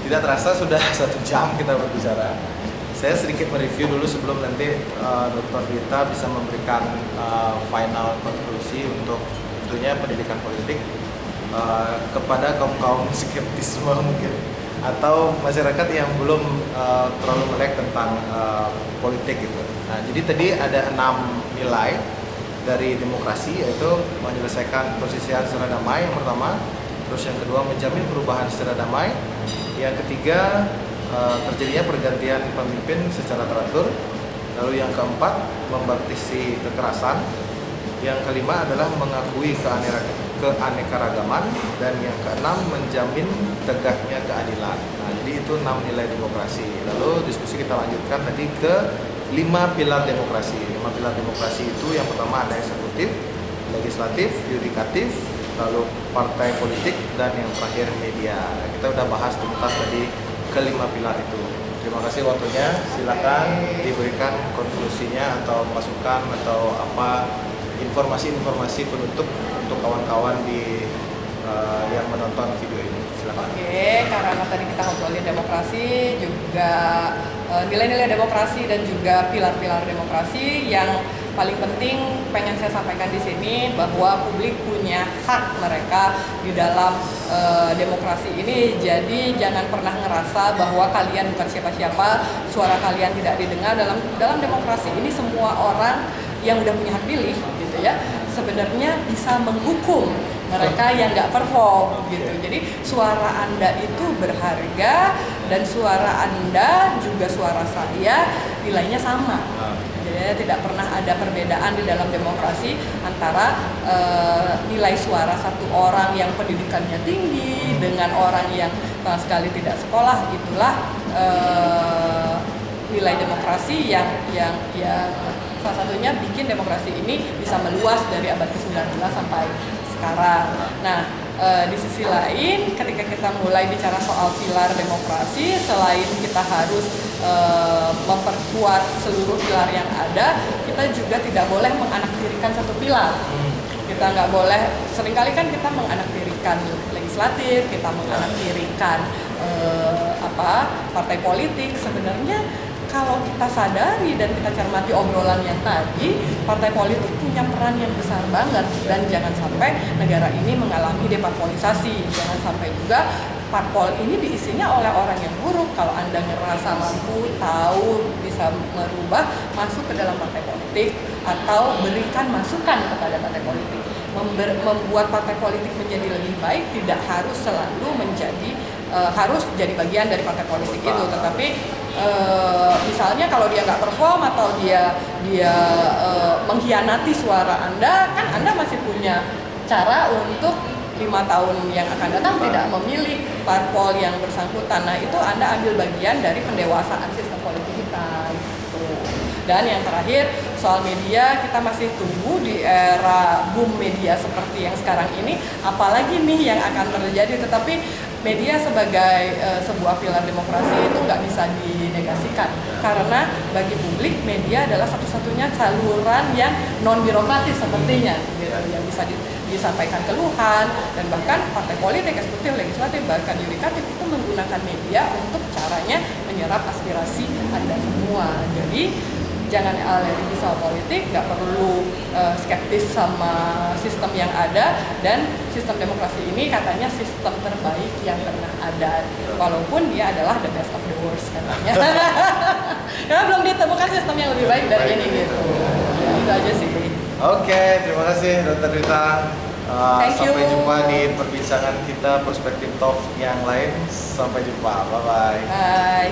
Tidak terasa sudah 1 jam kita berbicara. Saya sedikit mereview dulu sebelum nanti Dr. Rita bisa memberikan final konklusi untuk tentunya pendidikan politik kepada kaum skeptisme mungkin atau masyarakat yang belum terlalu melek tentang politik gitu. Nah, jadi tadi ada 6 nilai dari demokrasi, yaitu menyelesaikan persisian secara damai yang pertama, terus yang kedua menjamin perubahan secara damai, yang ketiga terjadinya pergantian pemimpin secara teratur, lalu yang keempat membatasi kekerasan, yang kelima adalah mengakui keanekaragaman, dan yang keenam menjamin tegaknya keadilan. Nah, jadi itu 6 nilai demokrasi. Lalu diskusi kita lanjutkan tadi ke 5 pilar demokrasi. 5 pilar demokrasi itu yang pertama ada eksekutif, legislatif, yudikatif, lalu partai politik, dan yang terakhir media. Kita udah bahas tuntas tadi ke-5 pilar itu. Terima kasih waktunya. Silakan diberikan konklusinya atau masukan atau apa informasi-informasi penutup untuk kawan-kawan yang menonton video ini. Silakan. Oke, karena tadi kita ngobrolin demokrasi, juga nilai-nilai demokrasi dan juga pilar-pilar demokrasi, yang paling penting pengen saya sampaikan di sini bahwa publik punya hak mereka di dalam demokrasi ini. Jadi jangan pernah ngerasa bahwa kalian bukan siapa-siapa, suara kalian tidak didengar. Dalam demokrasi ini semua orang yang udah punya hak pilih gitu ya, sebenarnya bisa menghukum mereka yang nggak perform gitu. Jadi suara Anda itu berharga dan suara Anda juga suara saya nilainya sama. Jadi ya, tidak pernah ada perbedaan di dalam demokrasi antara nilai suara satu orang yang pendidikannya tinggi dengan orang yang sama sekali tidak sekolah. Itulah nilai demokrasi yang salah satunya bikin demokrasi ini bisa meluas dari abad ke-19 sampai sekarang. Nah, di sisi lain, ketika kita mulai bicara soal pilar demokrasi, selain kita harus memperkuat seluruh pilar yang ada, kita juga tidak boleh menganaktirikan satu pilar. Kita nggak boleh, seringkali kan kita menganaktirikan legislatif, kita menganaktirikan partai politik. Sebenarnya kalau kita sadari dan kita cermati obrolan yang tadi, partai politik punya peran yang besar banget, dan jangan sampai negara ini mengalami deparpolisasi. Jangan sampai juga parpol ini diisinya oleh orang yang buruk. Kalau Anda ngerasa mampu, tahu, bisa merubah, masuk ke dalam partai politik atau berikan masukan kepada partai politik. Membuat partai politik menjadi lebih baik tidak harus selalu menjadi harus jadi bagian dari partai politik itu, tetapi misalnya kalau dia nggak perform atau dia mengkhianati suara Anda, kan Anda masih punya cara untuk 5 tahun yang akan datang tidak memilih parpol yang bersangkutan. Nah, itu Anda ambil bagian dari pendewasaan sistem politik kita gitu. Dan yang terakhir, soal media, kita masih tunggu di era boom media seperti yang sekarang ini, apalagi nih yang akan terjadi. Tetapi media sebagai sebuah pilar demokrasi itu nggak bisa dinegasikan, karena bagi publik media adalah satu-satunya saluran yang non birokratis sepertinya, gitu, yang bisa disampaikan keluhan, dan bahkan partai politik, eksekutif, legislatif, bahkan yudikatif itu menggunakan media untuk caranya menyerap aspirasi Anda semua. Jadi jangan alergi sama politik, nggak perlu skeptis sama sistem yang ada, dan sistem demokrasi ini katanya sistem terbaik yang pernah ada, walaupun dia adalah the best of the worst katanya. Karena belum ditemukan sistem yang lebih baik dari ini gitu. Ya, itu aja sih. Oke, terima kasih Dr. Rita. Thank you. Sampai jumpa di perbincangan kita perspektif talk yang lain. Sampai jumpa, bye-bye. Bye.